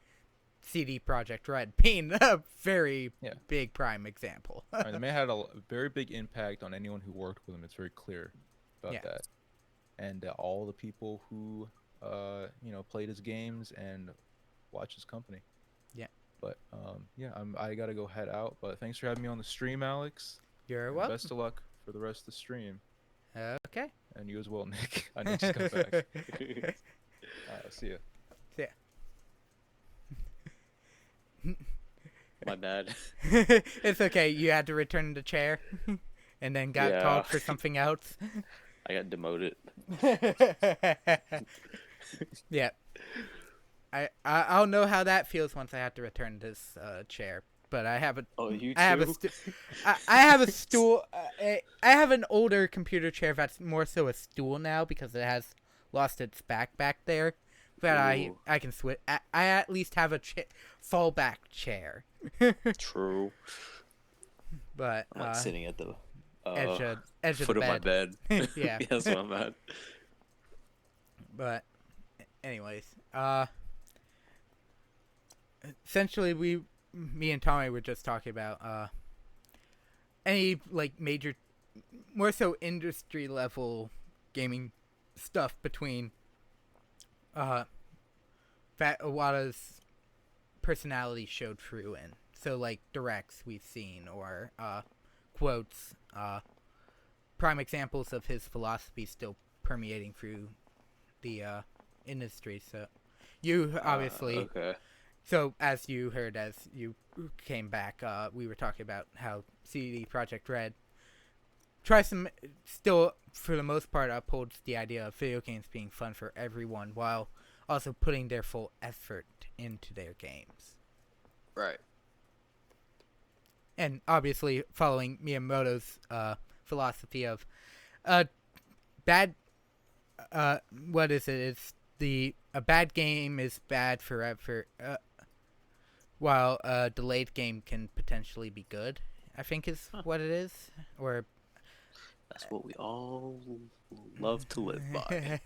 CD Projekt Red being a very big prime example. Right, the man had a very big impact on anyone who worked with him. It's very clear about that, and all the people who played his games and watched his company. Yeah. But I gotta go head out. But thanks for having me on the stream, Alex. You're And welcome. best of luck for the rest of the stream. Okay. And you as well, Nick. I need to come back. See ya. See ya. My bad. It's okay. You had to return the chair, and then got called for something else. I got demoted. Yeah. I'll know how that feels once I have to return this chair. But I have a. Oh, you too? I have a stool. I have an older computer chair that's more so a stool now because it has lost its back there. But Ooh. I can switch. I at least have a fallback chair. True. But I'm like sitting at the edge of foot the of my bed. Yeah. That's what I'm at. But anyways, essentially me and Tommy were just talking about any like major, more so industry level gaming stuff between that Iwata's personality showed through in. So like directs we've seen or quotes, prime examples of his philosophy still permeating through the industry. So you obviously okay. So as you heard as you came back, we were talking about how CD Projekt Red tries to still, for the most part, upholds the idea of video games being fun for everyone while also putting their full effort into their games. Right. And obviously following Miyamoto's philosophy of bad. What is it? It's a bad game is bad forever. While a delayed game can potentially be good, I think is what it is. Or that's what we all love to live by.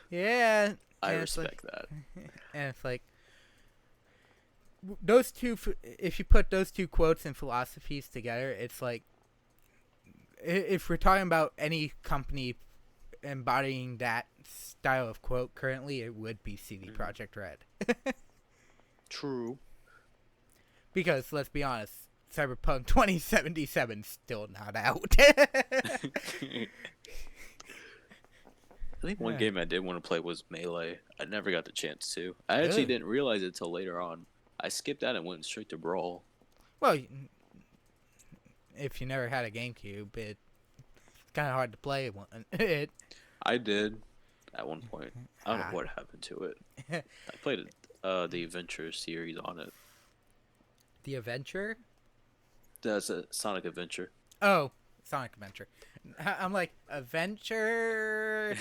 Yeah. I respect that. And it's like those two. If you put those two quotes and philosophies together, it's like if we're talking about any company embodying that style of quote currently, it would be CD Projekt Red. True. Because let's be honest, Cyberpunk 2077 still not out. I think one game I did want to play was Melee. I never got the chance to. I actually didn't realize it till later on. I skipped that and went straight to Brawl. Well, if you never had a GameCube, it's kind of hard to play it. I did at one point. I don't know what happened to it. I played the Adventure series on it. The Adventure? That's a Sonic Adventure. Oh, Sonic Adventure. I'm like, Adventure?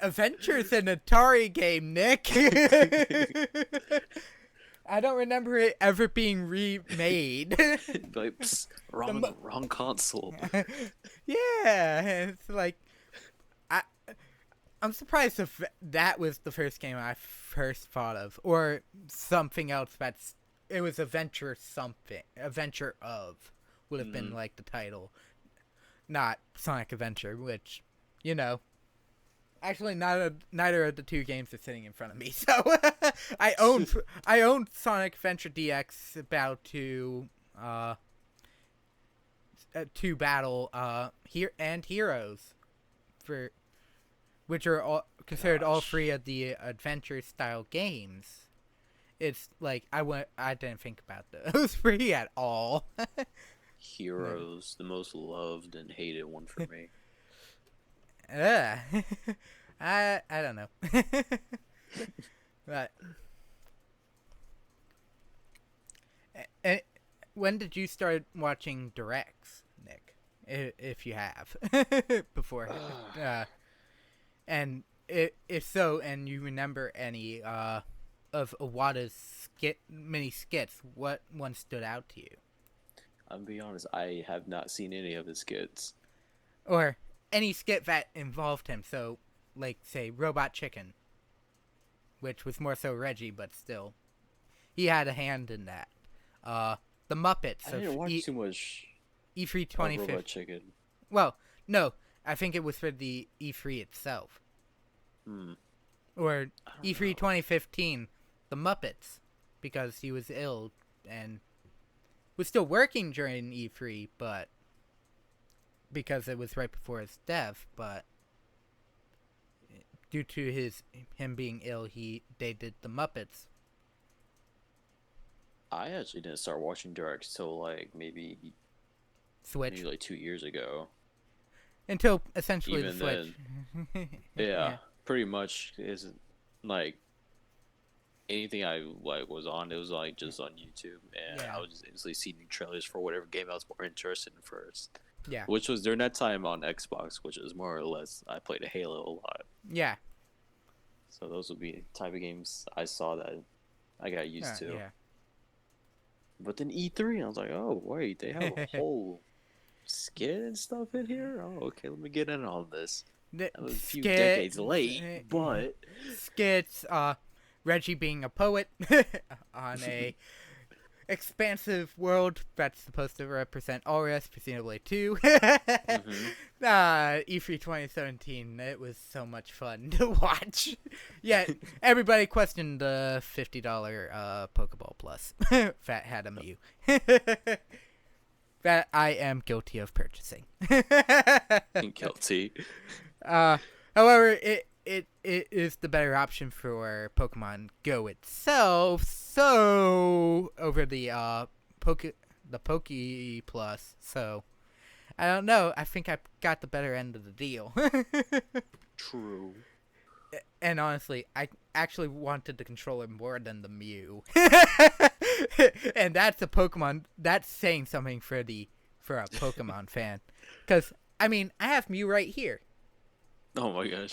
Adventure's an Atari game, Nick. I don't remember it ever being remade. Like, psst, wrong console. Yeah, it's like I'm surprised if that was the first game I first thought of, or something else it was Adventure something. Adventure of would have been like the title, not Sonic Adventure, which, actually neither of the two games are sitting in front of me. So I own Sonic Adventure DX Battle to Battle and Heroes for. Which are all considered all three of the adventure style games. It's like I didn't think about those three at all. Heroes, the most loved and hated one for me. I don't know. But and when did you start watching directs, Nick? If you have before. And if so, and you remember any of Iwata's mini skits, what one stood out to you? I'll be honest, I have not seen any of his skits. Or any skit that involved him. So, like, say, Robot Chicken, which was more so Reggie, but still, he had a hand in that. The Muppets. I didn't watch too much E3 2015. Robot Chicken. Well, no, I think it was for the E3 itself. Or E3 2015, the Muppets, because he was ill and was still working during E3, but because it was right before his death, but due to him being ill, they did the Muppets. I actually didn't start watching directs till like maybe Switch. Maybe like 2 years ago. Until essentially Even the Switch. then, yeah, pretty much is like anything I like was on. It was like just on YouTube, and I was just instantly seeing trailers for whatever game I was more interested in first. Yeah. Which was during that time on Xbox, which is more or less I played Halo a lot. Yeah. So those would be the type of games I saw that I got used to. Yeah. But then E3, I was like, oh wait, they have a whole skit and stuff in here. Oh, okay, let me get in on this. That was a few decades late, but skits. Reggie being a poet on a expansive world that's supposed to represent Auras, presumably too. E3 2017, it was so much fun to watch. Yet everybody questioned the $50 Pokeball Plus that had a Mew. That I am guilty of purchasing. Guilty. However, it is the better option for Pokemon Go itself. So over the Poke Plus. So I don't know. I think I got the better end of the deal. True. And honestly, I actually wanted the controller more than the Mew. And that's a Pokemon. That's saying something for a Pokemon fan. Because I mean, I have Mew right here. Oh my gosh.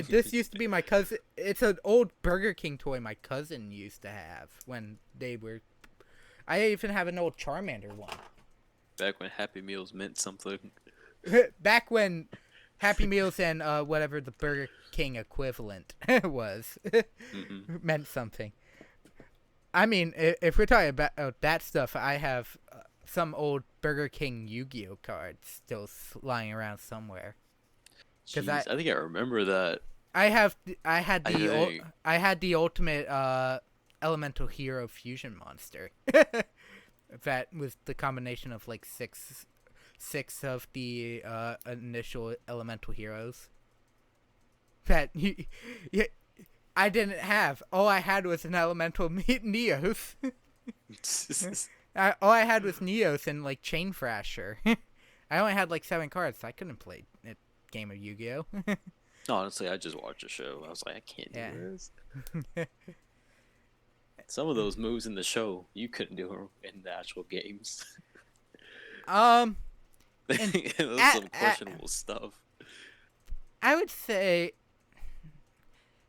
This used to be my cousin. It's an old Burger King toy my cousin used to have when they were. I even have an old Charmander one. Back when Happy Meals meant something. Back when Happy Meals and whatever the Burger King equivalent was meant something. I mean, if we're talking about that stuff, I have some old Burger King Yu-Gi-Oh cards still lying around somewhere. Jeez, I think I remember that. I had the ultimate elemental hero fusion monster. That was the combination of like six of the initial elemental heroes. That I didn't have. All I had was an elemental Neos. All I had was Neos and like Chain Thrasher. I only had like 7 cards, so I couldn't play a game of Yu-Gi-Oh. Honestly, I just watched the show. I was like, I can't do this. Some of those moves in the show, you couldn't do them in the actual games. It was some questionable stuff. I would say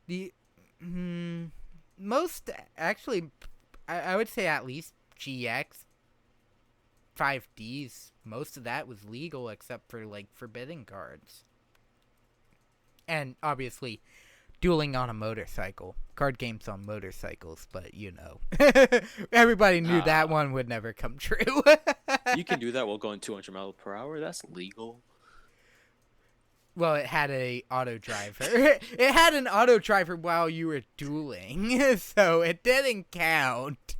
the most actually, I would say at least GX 5Ds. Most of that was legal except for like forbidden cards. and obviously dueling on a motorcycle. Card games on motorcycles, but everybody knew that one would never come true. You can do that while going 200 miles per hour. That's legal. Well, it had a auto driver. It had an auto driver while you were dueling, so it didn't count.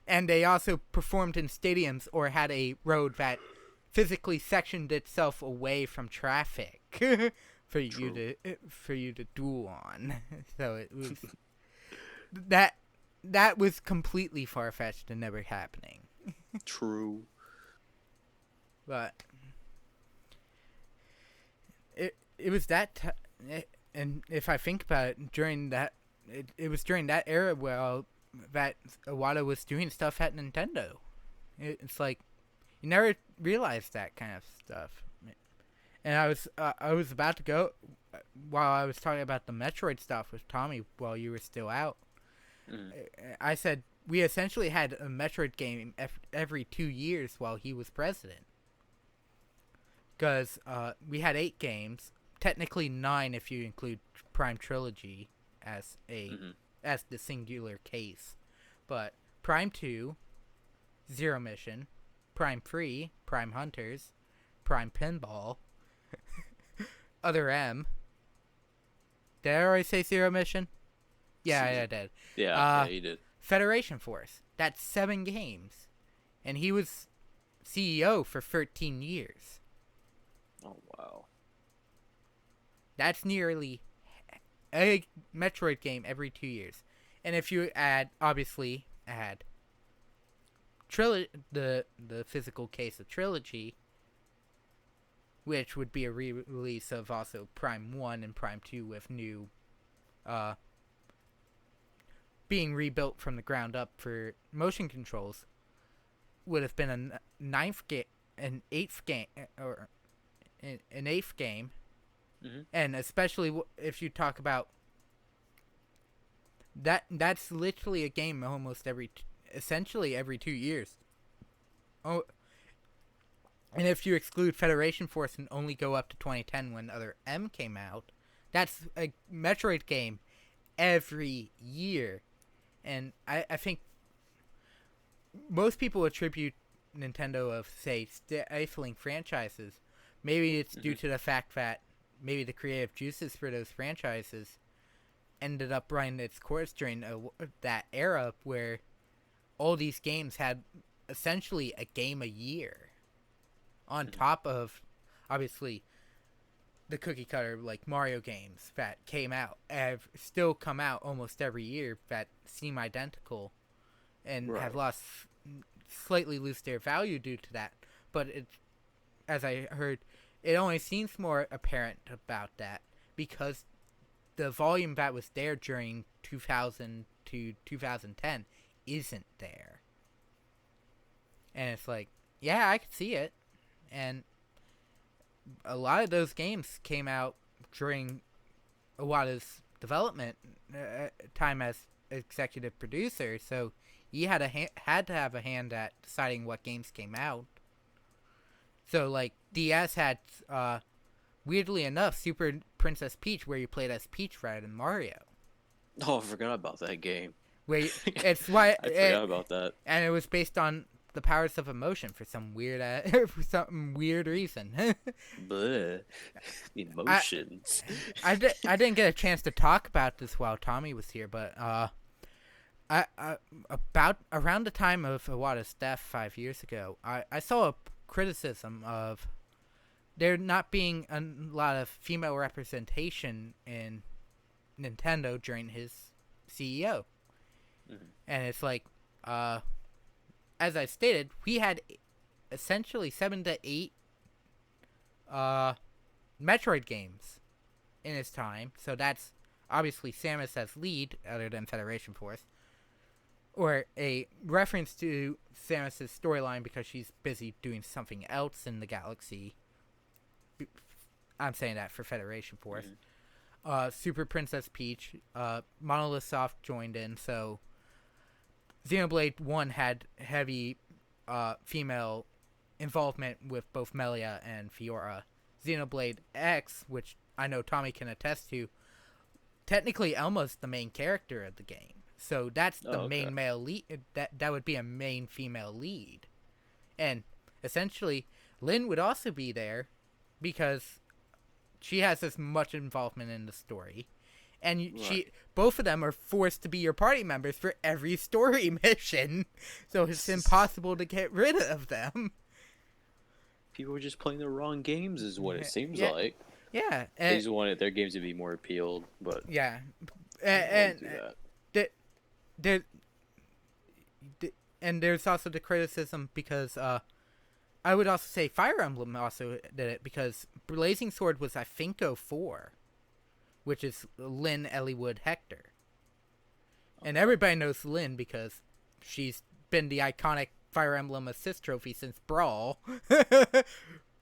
And they also performed in stadiums or had a road that physically sectioned itself away from traffic for you to duel on. So it was that was completely far-fetched and never happening. True. But it was that and if I think about it, during that it was during that era that Iwata was doing stuff at Nintendo. It's like you never realized that kind of stuff. And I was about to go while I was talking about the Metroid stuff with Tommy while you were still out. I said we essentially had a Metroid game every 2 years while he was president. Because we had 8 games, technically 9 if you include Prime Trilogy as as the singular case. But Prime 2, Zero Mission, Prime 3, Prime Hunters, Prime Pinball, Other M. Did I already say Zero Mission? Yeah, I did. Yeah, you did. Federation Force. That's 7 games. And he was CEO for 13 years. Oh, wow. That's nearly a Metroid game every 2 years. And if you obviously add the physical case of Trilogy, which would be a re-release of also Prime 1 and Prime 2 with new being rebuilt from the ground up for motion controls, would have been an eighth game, and especially if you talk about that's literally a game almost essentially every 2 years. Oh, and if you exclude Federation Force and only go up to 2010 when Other M came out, that's a Metroid game every year. And I think most people attribute Nintendo of, say, stifling franchises. Maybe it's due to the fact that maybe the creative juices for those franchises ended up running its course during that era where all these games had essentially a game a year. On top of, obviously, the cookie cutter like Mario games that came out still come out almost every year that seem identical and have slightly lost their value due to that. But as I heard, it only seems more apparent about that because the volume that was there during 2000 to 2010 isn't there. And it's like, yeah, I could see it. And a lot of those games came out during Iwata's development time as executive producer, so he had to have a hand at deciding what games came out. So, like, DS had, weirdly enough, Super Princess Peach, where you played as Peach rather than Mario. Oh, I forgot about that game. Where it's why I forgot about that. And it was based on the powers of emotion for some weird reason. Bleh. Emotions. I didn't get a chance to talk about this while Tommy was here, but about around the time of Iwata's death 5 years ago, I saw a criticism of there not being a lot of female representation in Nintendo during his CEO. And it's like, as I stated, we had essentially 7 to 8 Metroid games in his time. So that's obviously Samus as lead, other than Federation Force. Or a reference to Samus' storyline because she's busy doing something else in the galaxy. I'm saying that for Federation Force. Super Princess Peach. Monolith Soft joined in, so Xenoblade 1 had heavy female involvement with both Melia and Fiora. Xenoblade X, which I know Tommy can attest to, technically Elma's the main character of the game. So that's the main male lead. That would be a main female lead. And essentially, Lynn would also be there because she has as much involvement in the story. And both of them are forced to be your party members for every story mission. So it's impossible to get rid of them. People are just playing the wrong games is what it seems like. Yeah. They just wanted their games to be more appealed, but... Yeah. And there's also the criticism because I would also say Fire Emblem also did it because Blazing Sword was, I think, 04, which is Lynn Eliwood Hector. And everybody knows Lynn because she's been the iconic Fire Emblem assist trophy since Brawl.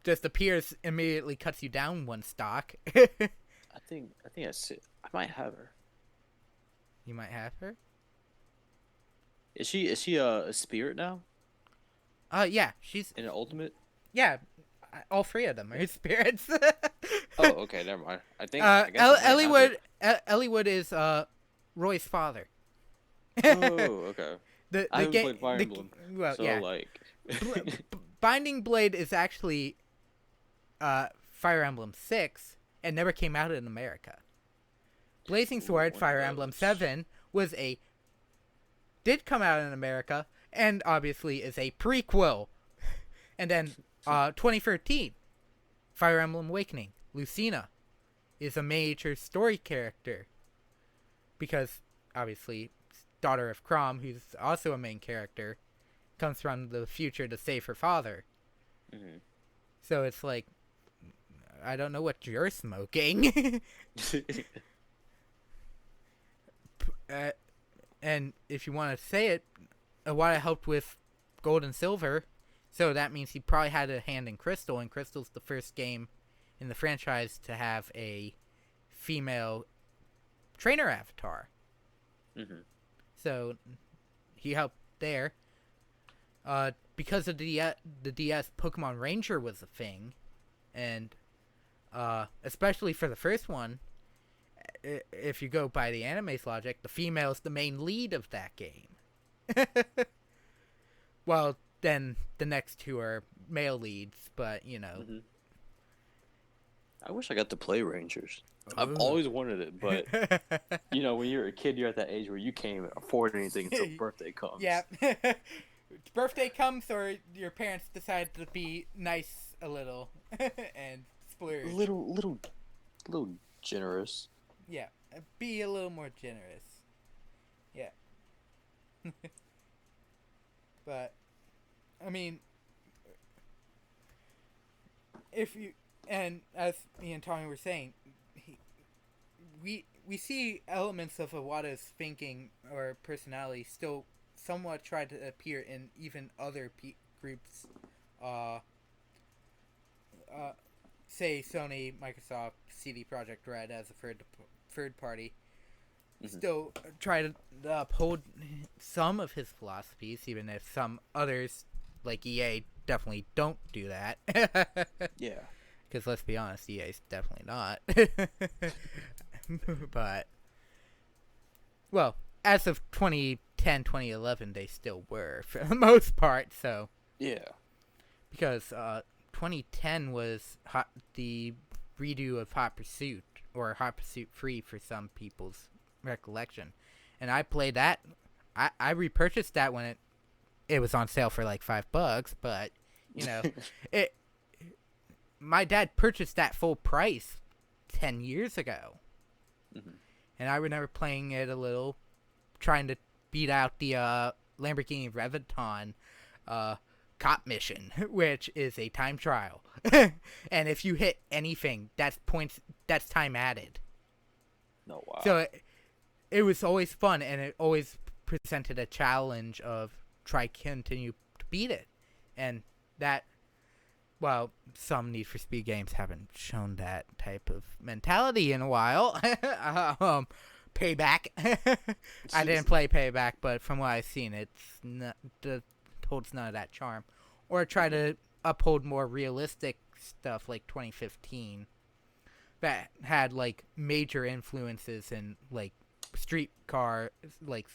Just appears, immediately cuts you down one stock. I think that's it. I might have her. You might have her? Is she a spirit now? Yeah, she's in an ultimate. Yeah, all three of them are spirits. Oh, okay, never mind. I think Eliwood is Roy's father. Oh, okay. I haven't played Fire Emblem. Well, so yeah. Binding Blade is actually Fire Emblem 6 and never came out in America. Blazing Sword, Fire Emblem 7 did come out in America and obviously is a prequel. And then 2013, Fire Emblem Awakening, Lucina is a major story character because obviously daughter of Chrom, who's also a main character, comes from the future to save her father. Mm-hmm. So it's like, I don't know what you're smoking. And if you want to say it, Iwata helped with Gold and Silver, so that means he probably had a hand in Crystal, and Crystal's the first game in the franchise to have a female trainer avatar. Mm-hmm. So he helped there. Because of the DS, Pokemon Ranger was a thing, and especially for the first one, if you go by the anime's logic, the female is the main lead of that game. Well, then the next two are male leads, but you know. Mm-hmm. I wish I got to play Rangers. Ooh. I've always wanted it, but you know, when you're a kid, you're at that age where you can't even afford anything until birthday comes. Yeah. Birthday comes, or your parents decide to be nice a little and splurge. Little generous. Yeah, be a little more generous. Yeah. But, I mean, if you, and as me and Tommy were saying, we see elements of Iwata's thinking or personality still somewhat try to appear in even other groups, say Sony, Microsoft, CD Projekt Red as a third party. Mm-hmm. Still try to uphold some of his philosophies, even if some others, like EA, definitely don't do that. Yeah. Because let's be honest, EA's definitely not. But, well, as of 2010, 2011, they still were, for the most part, so. Yeah. Because 2010 was the redo of Hot Pursuit, or Hot Pursuit 3 for some people's recollection. And I played that. I repurchased that when it was on sale for like $5, but, you know, my dad purchased that full price 10 years ago. Mm-hmm. And I remember playing it a little, trying to beat out the Lamborghini Reventon cop mission, which is a time trial. And if you hit anything, that's time added. No, wow. So it was always fun, and it always presented a challenge of continue to beat it. And that, well, some Need for Speed games haven't shown that type of mentality in a while. Payback. I didn't play Payback, but from what I've seen, holds none of that charm. Or try to uphold more realistic stuff like 2015 that had like major influences in like street car, like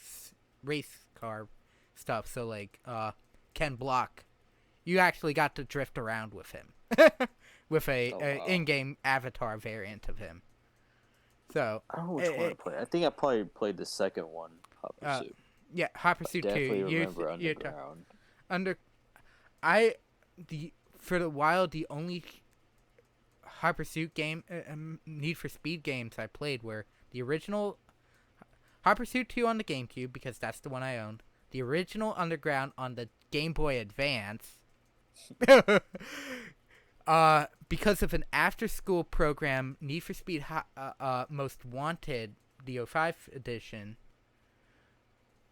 race car stuff. So like Ken Block, you actually got to drift around with him with a in-game avatar variant of him. So I don't know which one I played. I think I probably played the second one, Hot Pursuit. Yeah, Hot Pursuit 2. Definitely remember Underground. For the while, the only Hot Pursuit game, Need for Speed games I played were the original Hot Pursuit 2 on the GameCube, because that's the one I owned. The original Underground on the Game Boy Advance. Because of an after-school program, Need for Speed Most Wanted, the 05 edition,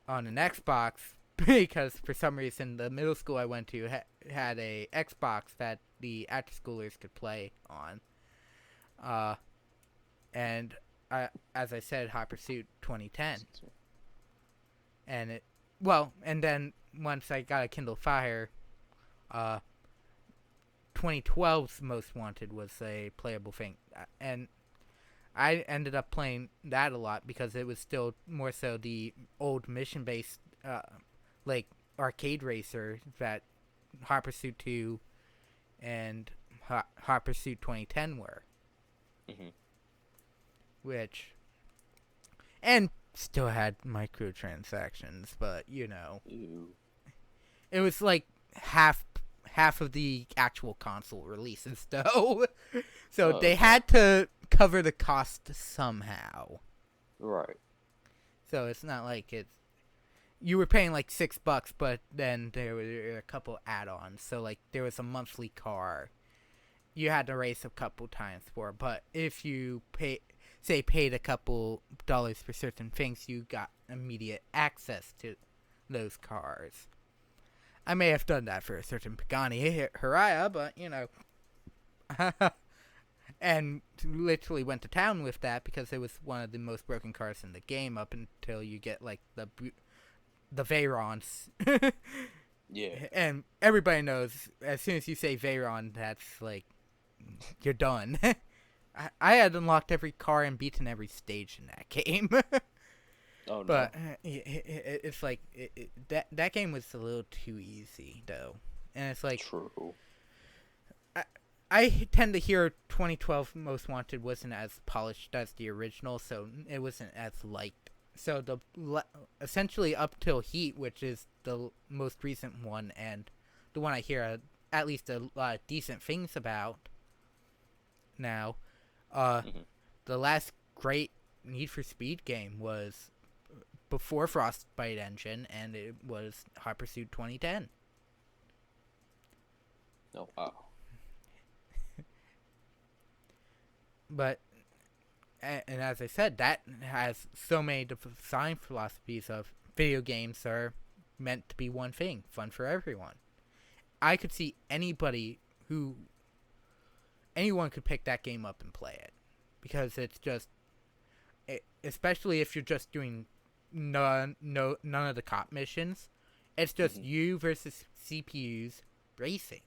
on an Xbox, because for some reason the middle school I went to had a Xbox that the after-schoolers could play on. And as I said, Hot Pursuit 2010. And then once I got a Kindle Fire, 2012's Most Wanted was a playable thing, and I ended up playing that a lot because it was still more so the old mission-based, like arcade racer that Hot Pursuit 2 and Hot Pursuit 2010 were, which, and still had microtransactions, but it was like half of the actual console releases, though. So they had to cover the cost somehow. Right. So it's not like you were paying like $6, but then there were a couple add-ons. So like there was a monthly car you had to race a couple times for. But if you paid a couple dollars for certain things, you got immediate access to those cars. I may have done that for a certain Pagani Haraya, but, and literally went to town with that because it was one of the most broken cars in the game up until you get, like, the Veyrons. Yeah. And everybody knows, as soon as you say Veyron, that's, like, you're done. I had unlocked every car and beaten every stage in that game. Oh, no. But it's like that game was a little too easy, though, and it's like true. I tend to hear 2012 Most Wanted wasn't as polished as the original, so it wasn't as liked. So essentially up till Heat, which is the most recent one and the one I hear at least a lot of decent things about now, the last great Need for Speed game was before Frostbite Engine, and it was Hot Pursuit 2010. Oh, wow. But, and as I said, that has so many design philosophies of video games are meant to be one thing, fun for everyone. I could see anyone could pick that game up and play it, because it's just, especially if you're just doing none of the cop missions, it's just you versus CPUs racing.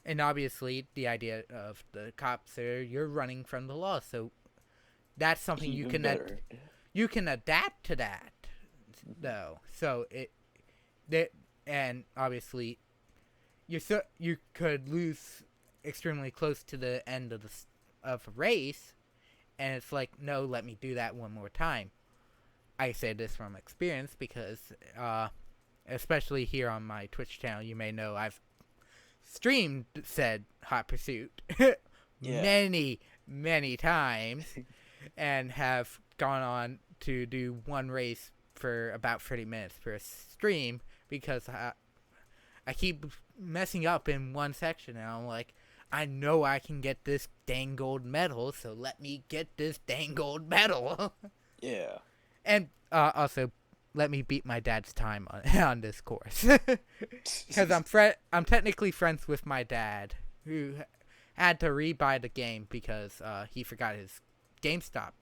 And obviously the idea of the cops are you're running from the law, so that's something you can adapt to that, though. So and obviously you could lose extremely close to the end of a race, and it's like, no, let me do that one more time. I say this from experience because, especially here on my Twitch channel, you may know I've streamed said Hot Pursuit many, many times, and have gone on to do one race for about 30 minutes for a stream because I keep messing up in one section, and I'm like, I know I can get this dang gold medal, so let me get this dang gold medal. Yeah. And also, let me beat my dad's time on this course, because I'm technically friends with my dad, who had to rebuy the game because he forgot his GameStop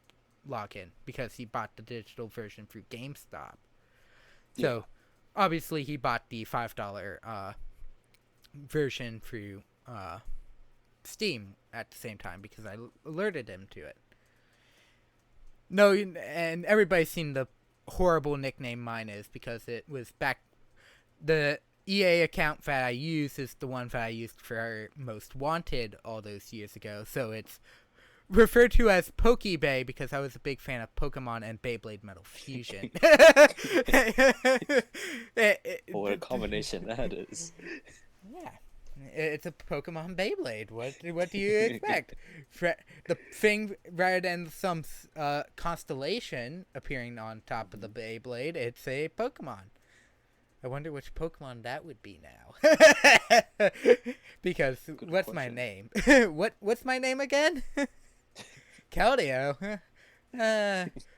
login because he bought the digital version through GameStop. So obviously he bought the $5 version through Steam at the same time because I alerted him to it. No, and everybody's seen the horrible nickname mine is because it was back. The EA account that I use is the one that I used for Most Wanted all those years ago, so it's referred to as Pokebay because I was a big fan of Pokemon and Beyblade Metal Fusion. What a combination that is. Yeah. It's a Pokemon Beyblade. What do you expect? The thing, rather than some constellation appearing on top of the Beyblade, it's a Pokemon. I wonder which Pokemon that would be now. Because what's my name? What's my name again? Keldeo.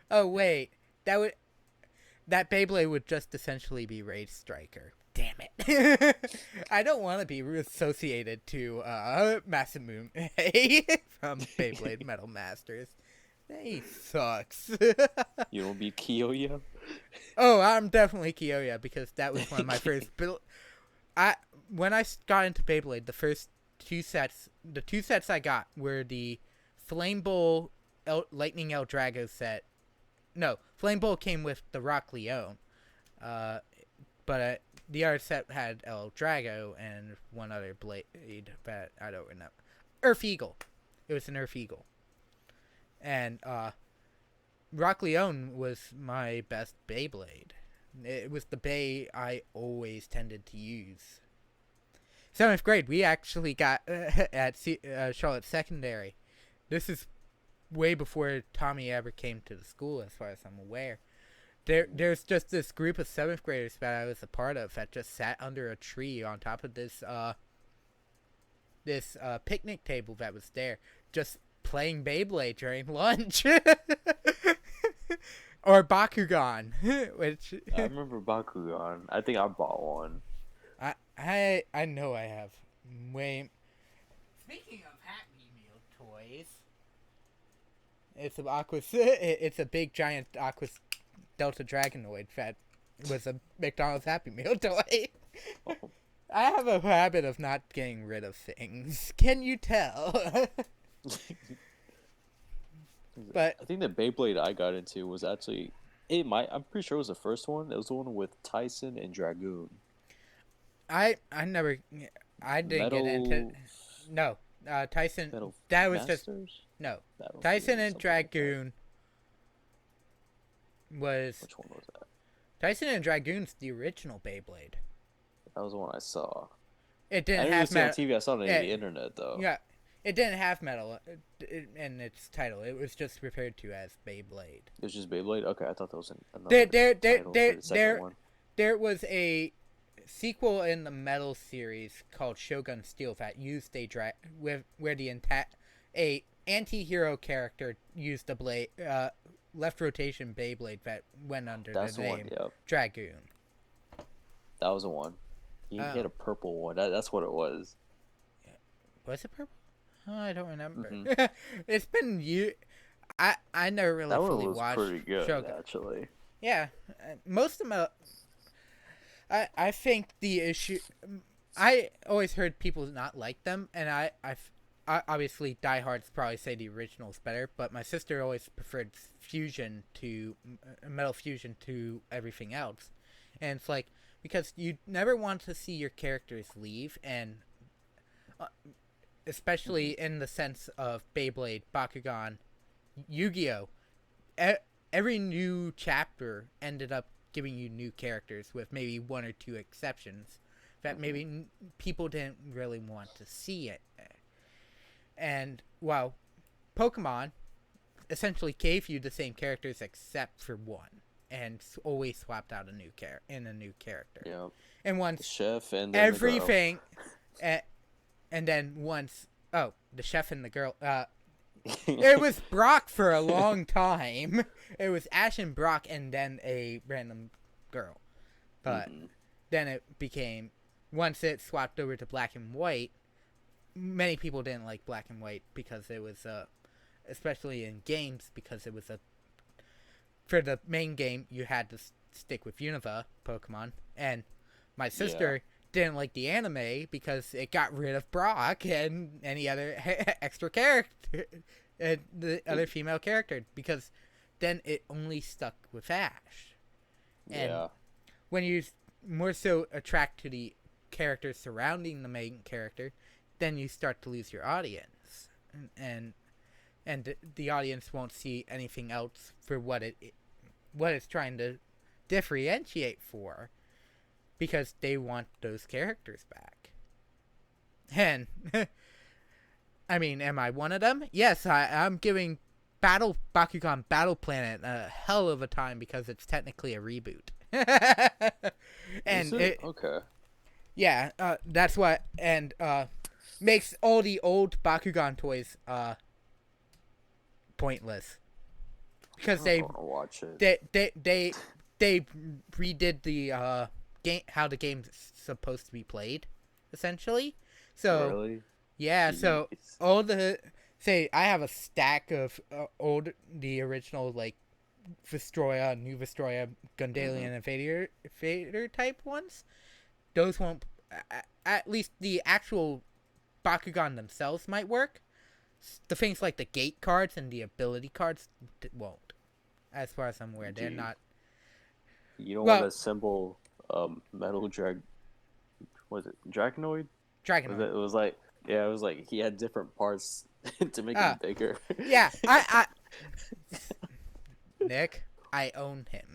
Oh wait, that Beyblade would just essentially be Rage Striker. Damn it. I don't want to be associated to Masamune from Beyblade Metal Masters. He sucks. You don't be Kiyoya? Oh, I'm definitely Kiyoya because that was one of my first when I got into Beyblade, the two sets I got were the Flame Bowl Lightning El Drago set. No, Flame Bowl came with the Rock Leone. But the other set had El Drago and one other blade that I don't remember. Earth Eagle. It was an Earth Eagle. And Rock Leone was my best Beyblade. It was the Bay I always tended to use. 7th grade, we actually got at Charlotte Secondary. This is way before Tommy ever came to the school, as far as I'm aware. There's just this group of 7th graders that I was a part of that just sat under a tree on top of this picnic table that was there, just playing Beyblade during lunch. Or Bakugan, which I remember Bakugan. I think I bought one. I know I have. Speaking of Happy Meal toys, it's a big giant Aquas Delta Dragonoid that was a McDonald's Happy Meal toy. Oh. I have a habit of not getting rid of things. Can you tell? But I think the Beyblade I got into was actually I'm pretty sure it was the first one. It was the one with Tyson and Dragoon. I didn't get into no Tyson. Metal That was Masters? just no Tyson and Dragoon Like was. Which one was that? Tyson and Dragoon's the original Beyblade. That was the one I saw. It I didn't didn't have see it on metal. TV. I saw it on the internet though. Yeah, it didn't have metal in its title. It was just referred to as Beyblade. It was just Beyblade. Okay, I thought that was another title for the second one. There was a sequel in the Metal series called Shogun Steel that used where a anti-hero character used a blade left rotation Beyblade that went under the name Dragoon. That was the one. He had a purple one. That's what it was. Was it purple? Oh, I don't remember. Mm-hmm. It's been I never really fully watched. That one was pretty good, Shogun. actually. Yeah, most of them. I think the issue. I always heard people not like them, and I obviously diehards probably say the original's better, but my sister always preferred Fusion to Metal Fusion to everything else, and it's like because you never want to see your characters leave, and especially in the sense of Beyblade, Bakugan, Yu-Gi-Oh, every new chapter ended up giving you new characters with maybe one or two exceptions that maybe people didn't really want to see it. And, well, Pokemon essentially gave you the same characters except for one, and always swapped out a new character. Yeah. And once Chef and then everything, and then once the chef and the girl. It was Brock for a long time. It was Ash and Brock, and then a random girl. But then it became, once it swapped over to black and white, many people didn't like black and white because it was, especially in games, because it was for the main game, you had to stick with Unova Pokemon. And my sister didn't like the anime because it got rid of Brock and any other extra character, the other female character, because then it only stuck with Ash. And Yeah. when you more so attract to the characters surrounding the main character, then you start to lose your audience, and the audience won't see anything else for what it's trying to differentiate for, because they want those characters back. And I mean, am I one of them? Yes, I'm giving Bakugan Battle Planet a hell of a time because it's technically a reboot. And okay. Yeah, that's what, and makes all the old Bakugan toys pointless, because they redid the game, how the game's supposed to be played, essentially. So really? Yeah, so all the I have a stack of the original like Vestroya, New Vestroya, Gundalian, and Vader type ones. Those won't. At least the actual Bakugan themselves might work. The things like the gate cards and the ability cards won't. As far as I'm aware, they're not. You don't want to assemble Metal was it Dragonoid? Dragonoid. It was like he had different parts to make him bigger. Yeah, Nick, I own him.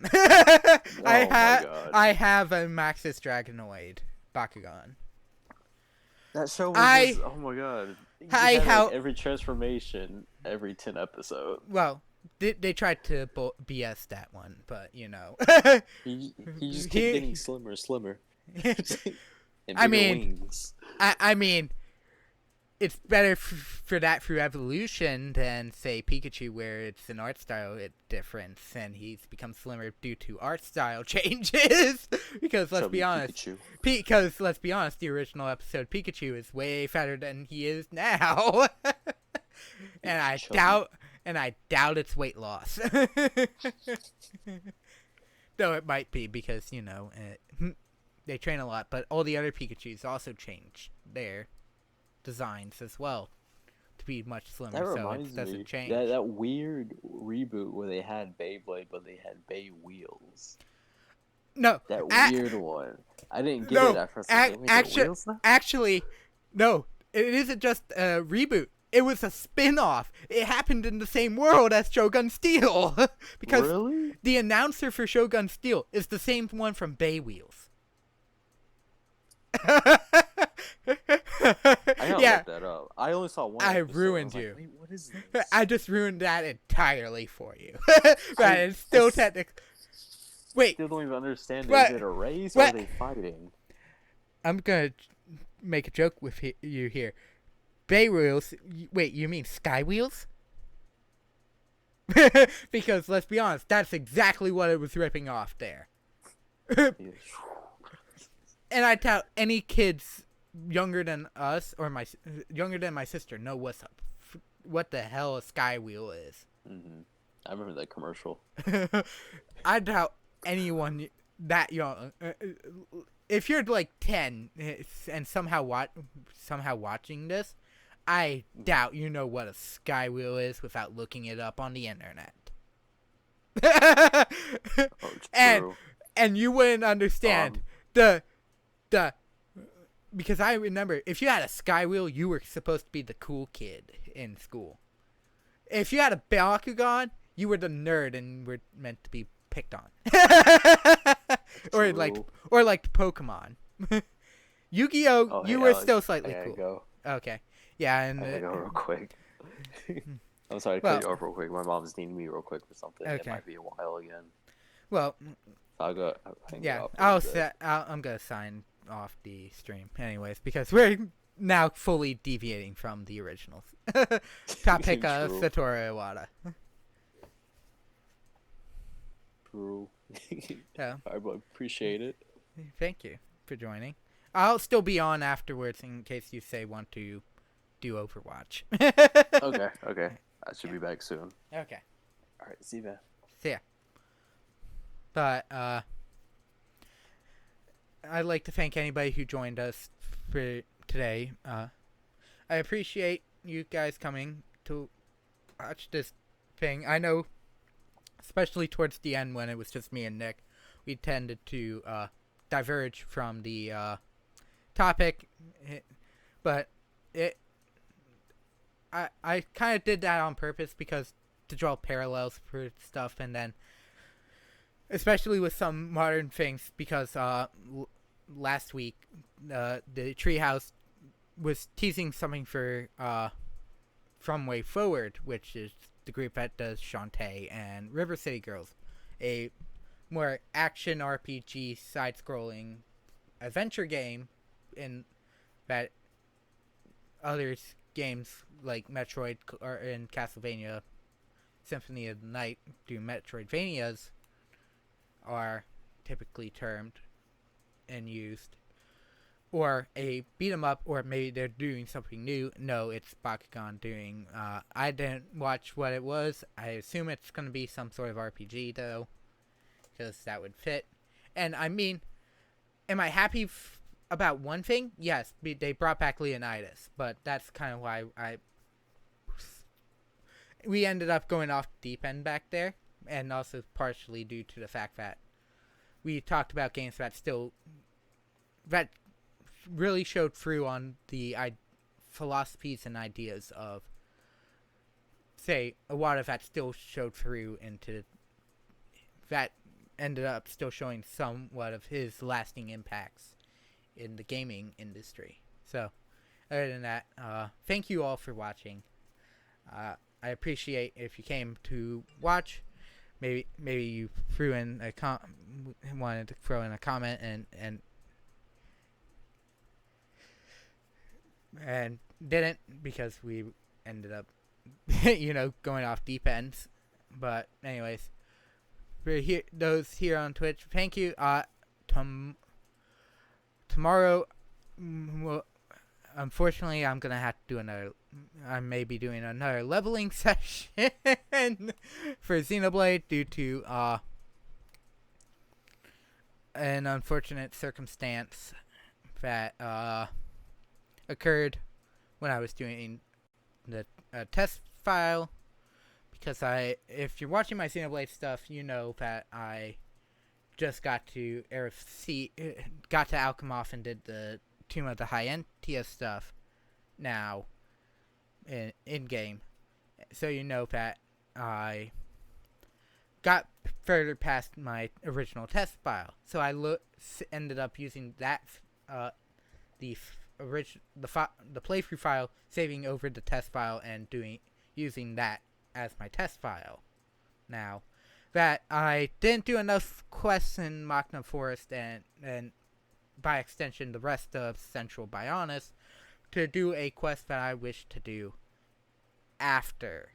I have a Maxis Dragonoid Bakugan. That show was oh my god. Every transformation every 10 episodes. Well, they tried to BS that one, but you know. he just kept getting slimmer. And I mean, wings. I mean, it's better for that through evolution than, say, Pikachu, where it's an art style difference, and he's become slimmer due to art style changes. Because let's be honest, the original episode Pikachu is way fatter than he is now, and I doubt it's weight loss. Though it might be, because you know they train a lot, but all the other Pikachus also change their designs as well to be much slimmer, so it doesn't change. That weird reboot where they had Beyblade but they had Bey wheels. No, that weird one. I didn't get it at first. Actually, no, it isn't just a reboot. It was a spin-off. It happened in the same world as Shogun Steel. Because the announcer for Shogun Steel is the same one from Bey Wheels. I gotta look that up. I only saw one. I ruined you. Like, wait, what is this? I just ruined that entirely for you. But it's still technically. Wait. Still don't even understand. Is it a race or are they fighting? I'm gonna make a joke with you here. Bey Wheels. Wait, you mean Sky Wheels? Because let's be honest, that's exactly what it was ripping off there. And I doubt any kids younger than us or younger than my sister know what the hell a Sky Wheel is. Mm-hmm. I remember that commercial. I doubt anyone that young. If you're like 10 and somehow watching this, I doubt you know what a Sky Wheel is without looking it up on the internet. And you wouldn't understand because I remember if you had a Sky Wheel, you were supposed to be the cool kid in school. If you had a Bakugan, you were the nerd and were meant to be picked on. or like Pokemon. Yu-Gi-Oh, you were still slightly cool. Go. Okay. Yeah, and I go real quick. I'm sorry to cut you off real quick. My mom's needing me real quick for something. Okay. It might be a while again. Well, I'll go. I'm gonna sign off the stream anyways because we're now fully deviating from the original topic of Satoru Iwata. True. Yeah. I appreciate it. Thank you for joining. I'll still be on afterwards in case you want to do Overwatch. Okay. I should be back soon. Okay. All right. See you, man. See ya. But I'd like to thank anybody who joined us for today. I appreciate you guys coming to watch this thing. I know, especially towards the end when it was just me and Nick, we tended to diverge from the topic, but I kind of did that on purpose because to draw parallels for stuff, and then especially with some modern things because last week the Treehouse was teasing something for From Way Forward, which is the group that does Shantae and River City Girls, a more action RPG side-scrolling adventure game in that others games like Metroid or in Castlevania Symphony of the Night do Metroidvanias are typically termed and used, or a beat 'em up, or maybe they're doing something new. No, it's Bakugan doing. I didn't watch what it was. I assume it's going to be some sort of RPG though, because that would fit. And I mean, am I happy about one thing? Yes, they brought back Leonidas, but that's kind of why we ended up going off deep end back there, and also partially due to the fact that we talked about games that really showed through on the philosophies and ideas of, say, Iwata that still showed through into that ended up still showing somewhat of his lasting impacts in the gaming industry. So, other than that, thank you all for watching. I appreciate if you came to watch. Maybe you threw in wanted to throw in a comment and didn't, because we ended up going off deep ends. But anyways, for those here on Twitch, thank you. Tomorrow, well, unfortunately, I'm gonna have to do I may be doing another leveling session for Xenoblade due to an unfortunate circumstance that occurred when I was doing the test file. Because if you're watching my Xenoblade stuff, you know that I just got to Alchemoth and did the Tomb of the Hyentia stuff now in game, so you know that I got further past my original test file. So I ended up using that the playthrough file, saving over the test file and using that as my test file. Now that I didn't do enough quests in Machna Forest and by extension the rest of Central Bionis to do a quest that I wish to do after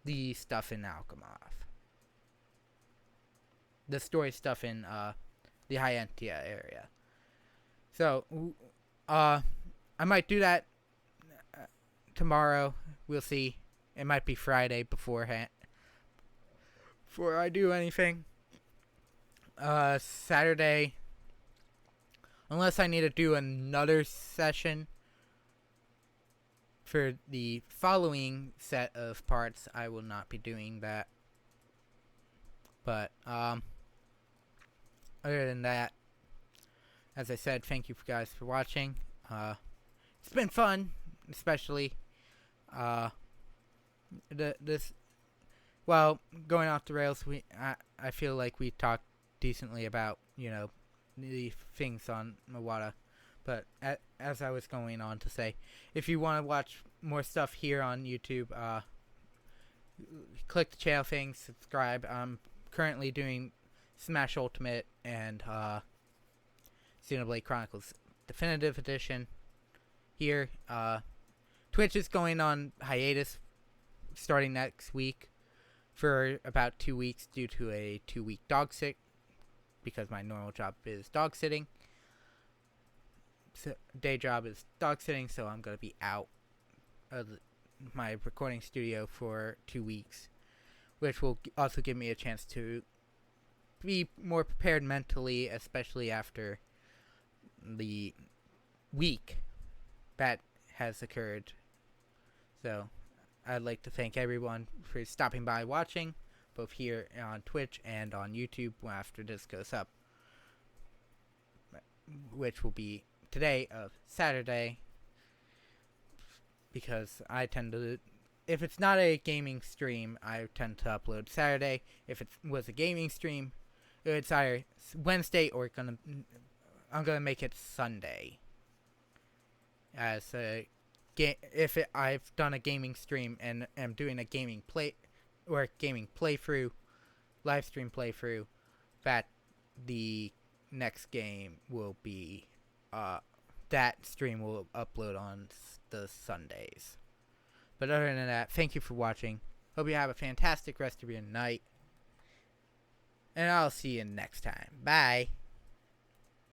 the stuff in Alchemoth. The story stuff in the Hyentia area. So, I might do that tomorrow. We'll see. It might be Friday beforehand. Before I do anything. Saturday, unless I need to do another session for the following set of parts, I will not be doing that. But other than that, as I said, thank you guys for watching. It's been fun, especially going off the rails. I feel like we talked decently about the things on Iwata, but as I was going on to say, if you want to watch more stuff here on YouTube, click the channel thing, subscribe. I'm currently doing Smash Ultimate and Xenoblade Chronicles Definitive Edition here. Twitch is going on hiatus starting next week for about 2 weeks due to a 2-week dog sick, because my normal job is dog sitting. So day job is dog sitting, so I'm going to be out of my recording studio for 2 weeks, which will also give me a chance to be more prepared mentally, especially after the week that has occurred. So I'd like to thank everyone for stopping by watching, both here on Twitch and on YouTube after this goes up, which will be today of Saturday, because I tend to, if it's not a gaming stream, I tend to upload Saturday. If it was a gaming stream, it's either Wednesday or I'm gonna make it Sunday. As a I've done a gaming stream and am doing a gaming playthrough, live stream playthrough, that the next game will be that stream will upload on the Sundays. But other than that, thank you for watching. Hope you have a fantastic rest of your night. And I'll see you next time. Bye.